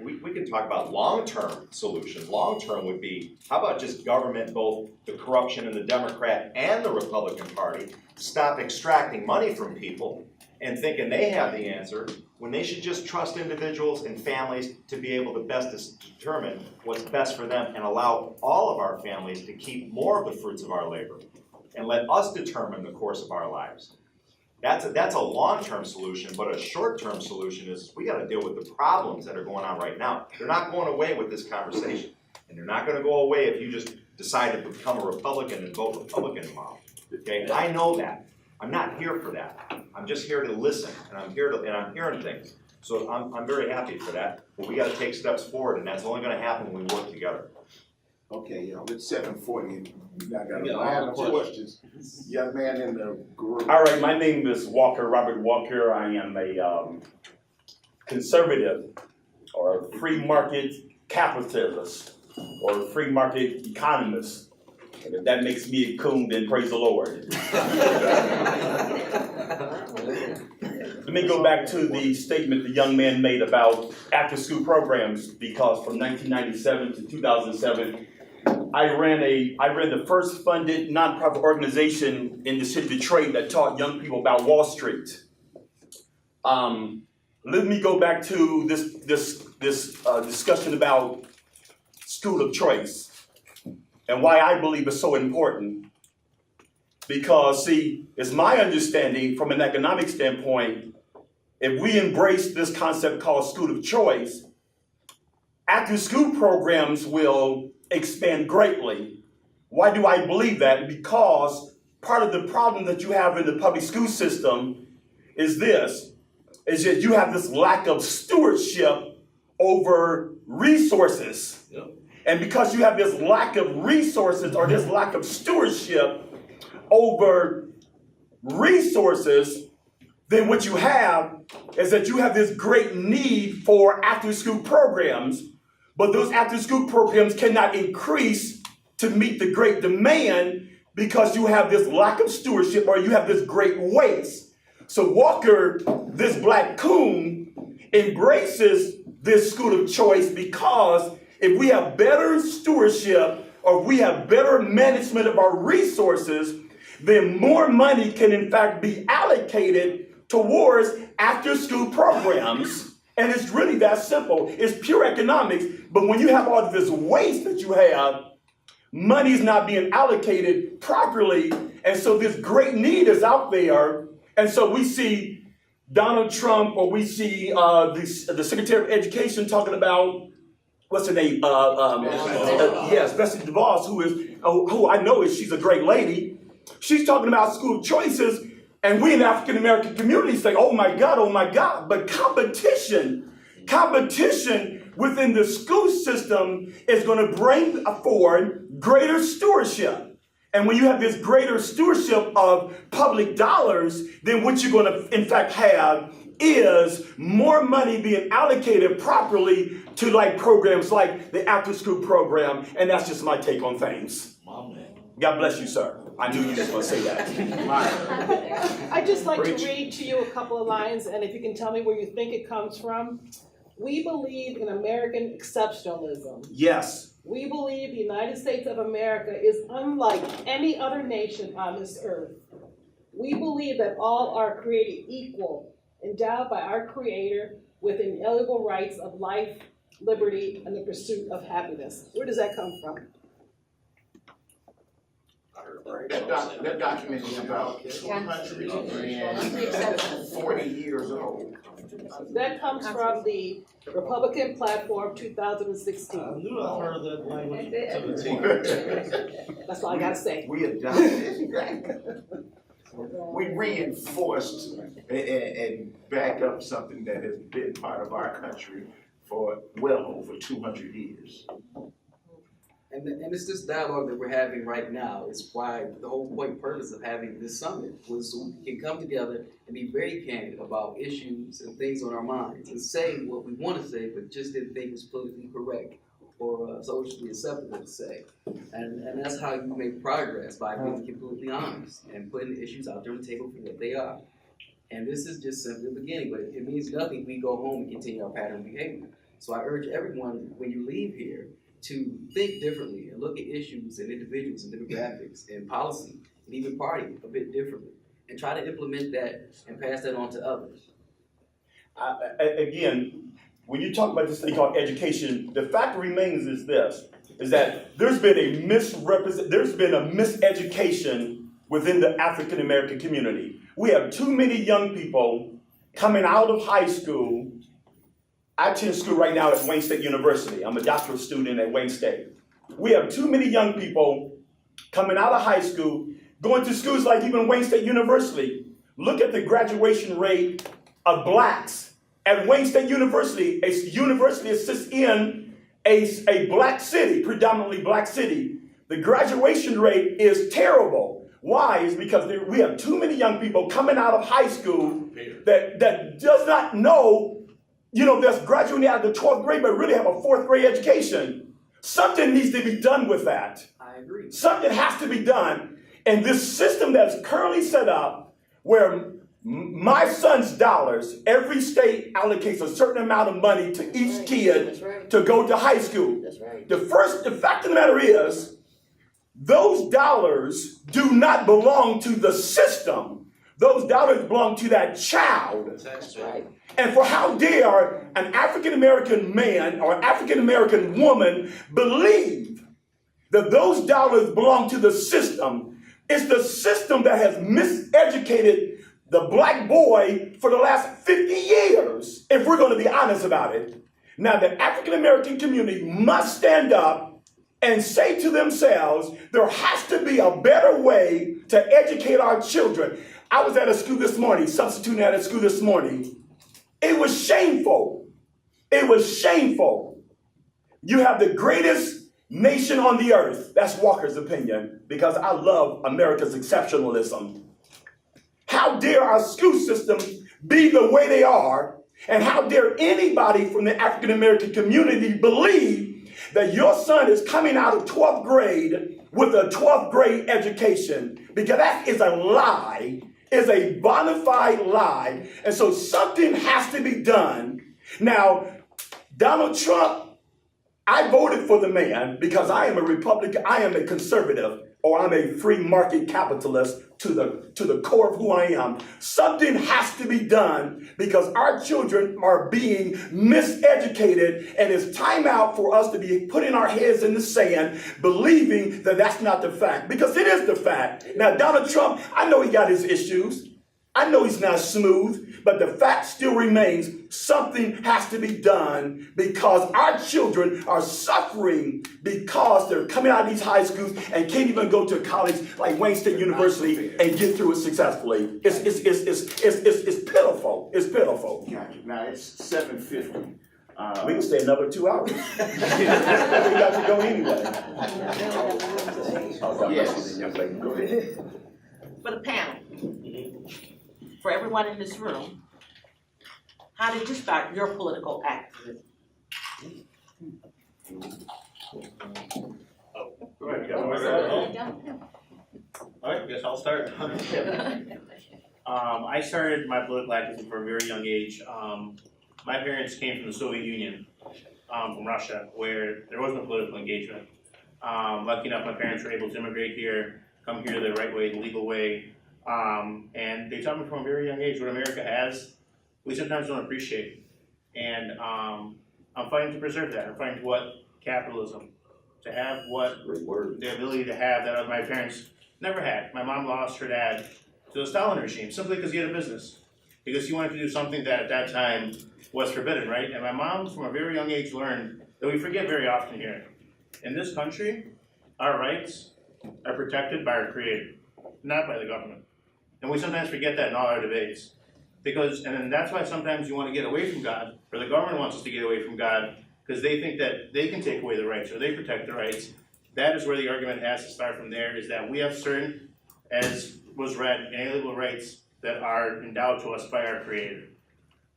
we can talk about long-term solutions. Long-term would be, how about just government, both the corruption in the Democrat and the Republican Party, stop extracting money from people and thinking they have the answer, when they should just trust individuals and families to be able to best determine what's best for them and allow all of our families to keep more of the fruits of our labor and let us determine the course of our lives. That's a long-term solution, but a short-term solution is we got to deal with the problems that are going on right now. They're not going away with this conversation, and they're not going to go away if you just decide to become a Republican and vote Republican tomorrow. Okay, I know that. I'm not here for that. I'm just here to listen, and I'm hearing things. So I'm very happy for that. But we got to take steps forward, and that's only going to happen when we work together. Okay, y'all, it's 7:40 and I got We a got lot all of the questions. Young man in the group. All right, my name is Robert Walker. I am a conservative or free market capitalist or free market economist. And if that makes me a coon, then praise the Lord. Let me go back to the statement the young man made about after-school programs, because from 1997 to 2007, I ran the first funded nonprofit organization in the city of Detroit that taught young people about Wall Street. Let me go back to this discussion about school of choice and why I believe it's so important. Because, see, it's my understanding from an economic standpoint, if we embrace this concept called school of choice, after-school programs will expand greatly. Why do I believe that? Because part of the problem that you have in the public school system is that you have this lack of stewardship over resources. Yep. And because you have this lack of resources or this lack of stewardship over resources, then what you have is that you have this great need for after-school programs, but those after-school programs cannot increase to meet the great demand because you have this lack of stewardship or you have this great waste. So Walker, this black coon, embraces this school of choice because if we have better stewardship or we have better management of our resources, then more money can in fact be allocated towards after-school programs. And it's really that simple. It's pure economics. But when you have all of this waste that you have, money is not being allocated properly. And so this great need is out there. And so we see Donald Trump, or we see the Secretary of Education talking about, what's her name? Yes, Betsy DeVos, who I know she's a great lady. She's talking about school choices, and we in the African American community say, oh my God. But competition within the school system is going to bring forward greater stewardship. And when you have this greater stewardship of public dollars, then what you're going to in fact have is more money being allocated properly to like programs like the after school program. And that's just my take on things. God bless you, sir. I knew you were going to say that. I'd just like to read to you a couple of lines, and if you can tell me where you think it comes from. We believe in American exceptionalism. Yes. We believe the United States of America is unlike any other nation on this earth. We believe that all are created equal, endowed by our Creator with inalienable rights of life, liberty, and the pursuit of happiness. Where does that come from? That document is about 240 years old. That comes from the Republican Platform 2016. I knew I heard that language. That's all I gotta say. We adopted it. We reinforced and back up something that has been part of our country for well over 200 years. And it's this dialogue that we're having right now is why the whole point purpose of having this summit was so we can come together and be very candid about issues and things on our minds and say what we want to say, but just didn't think was politically correct or socially acceptable to say. And that's how you make progress, by being completely honest and putting the issues out there on the table for what they are. And this is just simply the beginning, but it means nothing if we go home and continue our pattern of behavior. So I urge everyone, when you leave here, to think differently and look at issues and individuals and demographics and policy and even party a bit differently and try to implement that and pass that on to others. Again, when you talk about this thing called education, the fact remains is that there's been a miseducation within the African American community. We have too many young people coming out of high school. I attend school right now at Wayne State University. I'm a doctoral student at Wayne State. We have too many young people coming out of high school, going to schools like even Wayne State University. Look at the graduation rate of blacks at Wayne State University, a university that sits in a black city, predominantly black city, the graduation rate is terrible. Why? Is because we have too many young people coming out of high school that does not know, that's graduating out of the 12th grade, but really have a 4th grade education. Something needs to be done with that. I agree. Something has to be done. And this system that's currently set up where my son's dollars, every state allocates a certain amount of money to each kid to go to high school. The fact of the matter is, those dollars do not belong to the system. Those dollars belong to that child. That's right. And for how dare an African American man or African American woman believe that those dollars belong to the system? It's the system that has miseducated the black boy for the last 50 years, if we're going to be honest about it. Now, the African American community must stand up and say to themselves, there has to be a better way to educate our children. I was at a school this morning, substituting at a school this morning. It was shameful. It was shameful. You have the greatest nation on the earth. That's Walker's opinion, because I love America's exceptionalism. How dare our school systems be the way they are, and how dare anybody from the African American community believe that your son is coming out of 12th grade with a 12th grade education, because that is a lie, is a bona fide lie. And so something has to be done. Now, Donald Trump, I voted for the man because I am a Republican, I am a conservative, or I'm a free market capitalist to the core of who I am. Something has to be done because our children are being miseducated, and it's time out for us to be putting our heads in the sand, believing that that's not the fact, because it is the fact. Now, Donald Trump, I know he got his issues. I know he's not smooth, but the fact still remains, something has to be done because our children are suffering because they're coming out of these high schools and can't even go to a college like Wayne State University and get through it successfully. It's pitiful. It's pitiful. Now it's 7:50. We can stay another 2 hours. We got to go anyway. Yes. Go ahead. For the panel, for everyone in this room, how did you start your political activism? Go ahead. All right, guess I'll start. I started my political activism from a very young age. My parents came from the Soviet Union, from Russia, where there was no political engagement. Lucky enough, my parents were able to immigrate here, come here the right way, the legal way. And they taught me from a very young age what America has, we sometimes don't appreciate. And I'm fighting to preserve that. I'm fighting to what capitalism, to have what the ability to have that my parents never had. My mom lost her dad to the Stalin regime simply because he had a business, because he wanted to do something that at that time was forbidden, right? And my mom, from a very young age, learned that we forget very often here. In this country, our rights are protected by our Creator, not by the government. And we sometimes forget that in all our debates. And that's why sometimes you want to get away from God, or the government wants us to get away from God, because they think that they can take away the rights, or they protect the rights. That is where the argument has to start from there, is that we have certain, as was read, inalienable rights that are endowed to us by our Creator.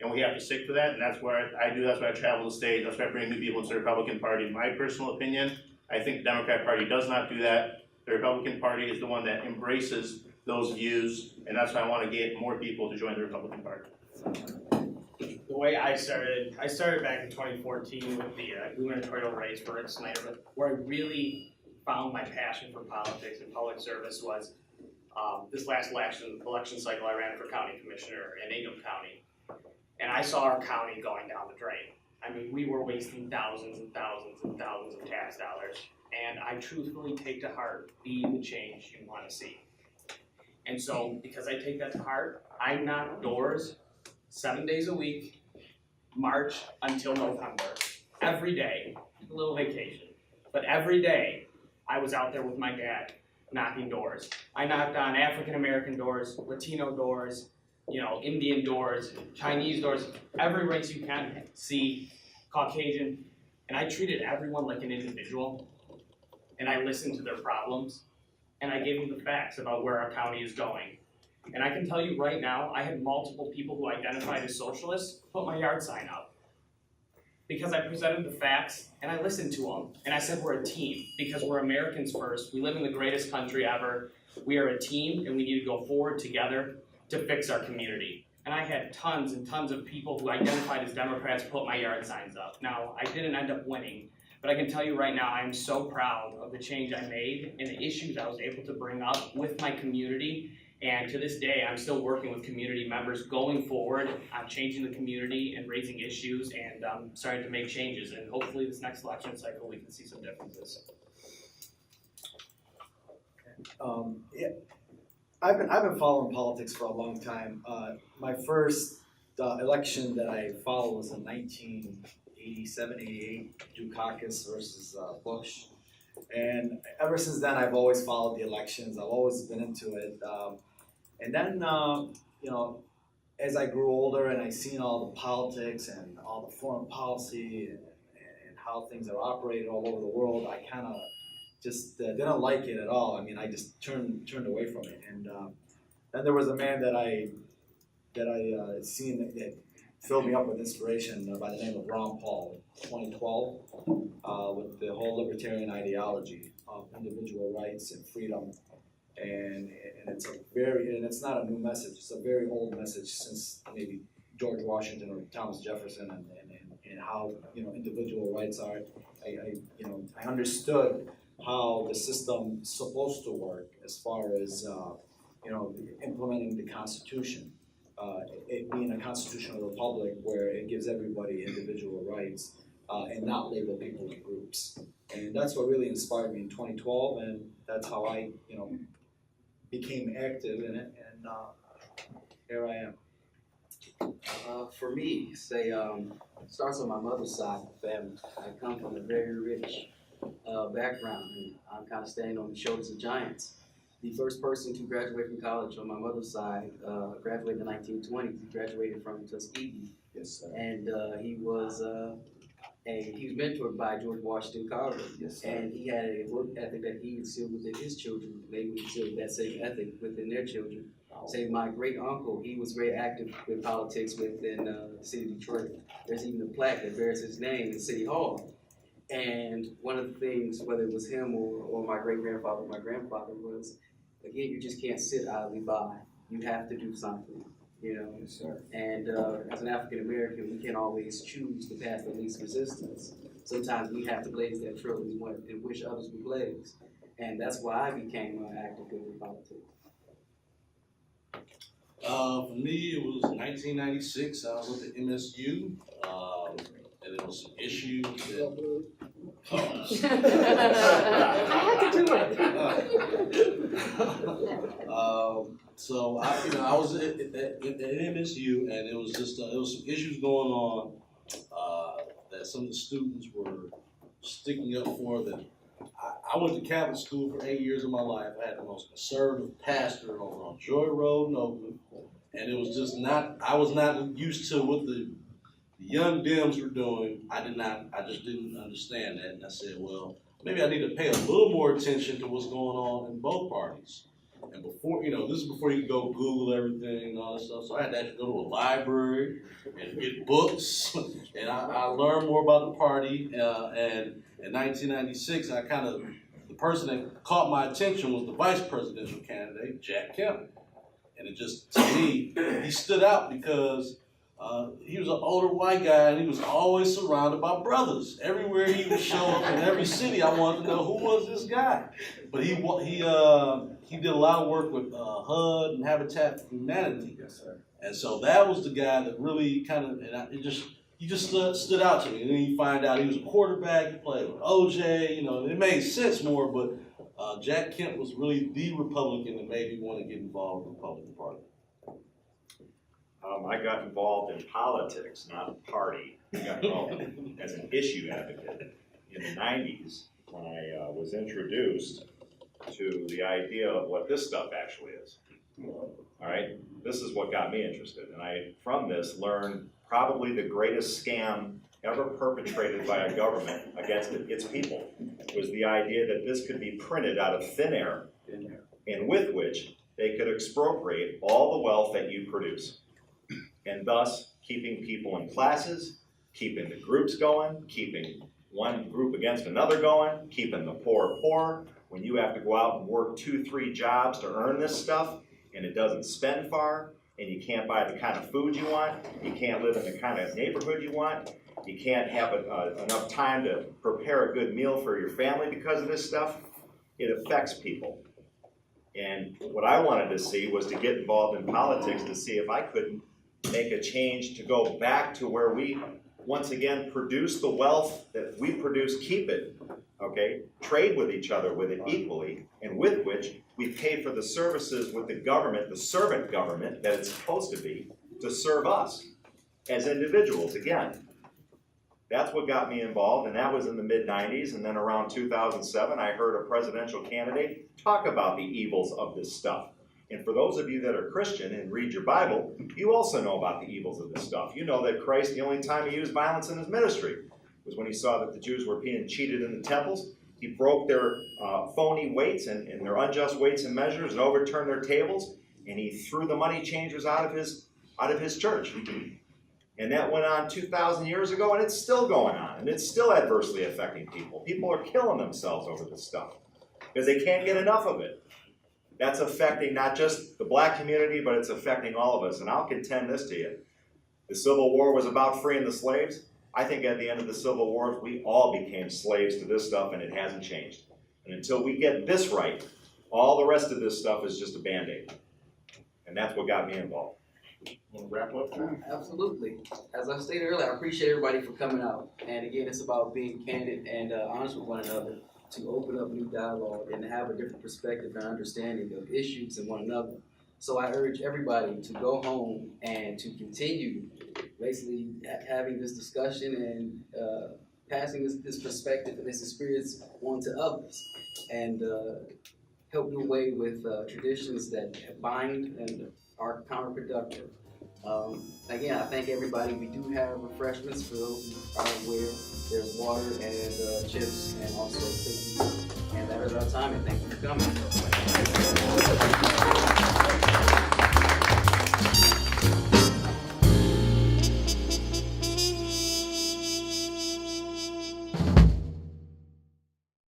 And we have to stick to that, and that's what I do, that's why I travel the state, that's why I bring new people into the Republican Party. In my personal opinion, I think the Democrat Party does not do that. The Republican Party is the one that embraces those views, and that's why I want to get more people to join the Republican Party. The way I started back in 2014 with the gubernatorial race for Rick Snyder, where I really found my passion for politics and public service was this last election cycle. I ran for county commissioner in Ingham County, and I saw our county going down the drain. I mean, we were wasting thousands and thousands and thousands of tax dollars, and I truthfully take to heart, be the change you want to see. And so, because I take that to heart, I knock doors 7 days a week, March until November, every day, a little vacation, but every day I was out there with my dad knocking doors. I knocked on African American doors, Latino doors, Indian doors, Chinese doors, every race you can see, Caucasian, and I treated everyone like an individual, and I listened to their problems, and I gave them the facts about where our county is going. And I can tell you right now, I had multiple people who identified as socialists put my yard sign up. Because I presented the facts and I listened to them. And I said we're a team because we're Americans first. We live in the greatest country ever. We are a team and we need to go forward together to fix our community. And I had tons and tons of people who identified as Democrats put my yard signs up. Now, I didn't end up winning, but I can tell you right now, I am so proud of the change I made and the issues I was able to bring up with my community. And to this day, I'm still working with community members going forward on changing the community and raising issues and starting to make changes. And hopefully this next election cycle, we can see some differences. Yeah, I've been following politics for a long time. My first election that I followed was in 1987, 88, Dukakis versus Bush. And ever since then, I've always followed the elections. I've always been into it. And then, you know, as I grew older and I seen all the politics and all the foreign policy and how things are operated all over the world, I kind of just didn't like it at all. I mean, I just turned away from it. And then there was a man that I seen that filled me up with inspiration by the name of Ron Paul in 2012 with the whole libertarian ideology of individual rights and freedom. And it's not a new message. It's a very old message since maybe George Washington or Thomas Jefferson and how, you know, individual rights are. I understood how the system is supposed to work as far as you know, implementing the Constitution. It being a constitutional republic where it gives everybody individual rights and not label people in groups. And that's what really inspired me in 2012, and that's how I, you know, became active in it, and here I am. For me, say, starts on my mother's side of the family. I come from a very rich background, and I'm kind of standing on the shoulders of giants. The first person to graduate from college on my mother's side graduated in the 1920s. He graduated from Tuskegee. Yes, sir. And he was mentored by George Washington Carver. Yes, sir. And he had a work ethic that he instilled within his children. They would instill that same ethic within their children. Say my great uncle, he was very active in politics within the city of Detroit. There's even a plaque that bears his name in City Hall. And one of the things, whether it was him or my great-grandfather or my grandfather, was, again, you just can't sit idly by. You have to do something, you know? Yes, sir. And as an African-American, we can't always choose the path of least resistance. Sometimes we have to blaze that trail and wish others would blaze. And that's why I became active in politics. For me, it was 1996. I was at the MSU, and there was some issues that. I had to do it. So I was at MSU, and it was just there was some issues going on that some of the students were sticking up for. That I went to Catholic school for 8 years of my life. I had the most conservative pastor over on Joy Road in Oakland, and it was just not. I was not used to what the young Dems were doing. I just didn't understand that, and I said, well, maybe I need to pay a little more attention to what's going on in both parties. And before, this is before you could go Google everything and all that stuff. So I had to actually go to a library and get books, and I learned more about the party. And in 1996, the person that caught my attention was the vice presidential candidate, Jack Kemp. And it just, to me, he stood out because he was an older white guy, and he was always surrounded by brothers. Everywhere he would show up in every city, I wanted to know who was this guy. But he did a lot of work with HUD and Habitat for Humanity. Yes, sir. And so that was the guy that really he just stood out to me. And then you find out he was a quarterback. He played with OJ. It made sense more. But Jack Kemp was really the Republican that made me want to get involved in the Republican Party. I got involved in politics, not a party. I got involved as an issue advocate in the 90s when I was introduced to the idea of what this stuff actually is. all right? This is what got me interested, and I, from this, learned probably the greatest scam ever perpetrated by a government against its people was the idea that this could be printed out of thin air, and with which they could expropriate all the wealth that you produce, and thus keeping people in classes, keeping the groups going, keeping one group against another going, keeping the poor poor. When you have to go out and work 2-3 jobs to earn this stuff, and it doesn't spend far, and you can't buy the kind of food you want, you can't live in the kind of neighborhood you want, you can't have enough time to prepare a good meal for your family because of this stuff, it affects people. And what I wanted to see was to get involved in politics to see if I could make a change to go back to where we once again produce the wealth that we produce, keep it, okay? Trade with each other with it equally, and with which we pay for the services with the government, the servant government that it's supposed to be, to serve us as individuals again. That's what got me involved, and that was in the mid-90s, and then around 2007, I heard a presidential candidate talk about the evils of this stuff. And for those of you that are Christian and read your Bible, you also know about the evils of this stuff. You know that Christ, the only time he used violence in his ministry was when he saw that the Jews were being cheated in the temples. He broke their phony weights and their unjust weights and measures and overturned their tables, and he threw the money changers out of his church. And that went on 2,000 years ago, and it's still going on, and it's still adversely affecting people. People are killing themselves over this stuff because they can't get enough of it. That's affecting not just the black community, but it's affecting all of us. And I'll contend this to you. The Civil War was about freeing the slaves. I think at the end of the Civil War, we all became slaves to this stuff, and it hasn't changed. And until we get this right, all the rest of this stuff is just a Band-Aid. And that's what got me involved. Want to wrap up now? Absolutely. As I stated earlier, I appreciate everybody for coming out. And again, it's about being candid and honest with one another, to open up new dialogue and have a different perspective and understanding of issues in one another. So I urge everybody to go home and to continue basically having this discussion and passing this perspective and this experience on to others, and help do away with traditions that bind and are counterproductive. Again, I thank everybody. We do have refreshments for those who are aware. There's water and chips and also cookies. And that is our time, and thank you for coming.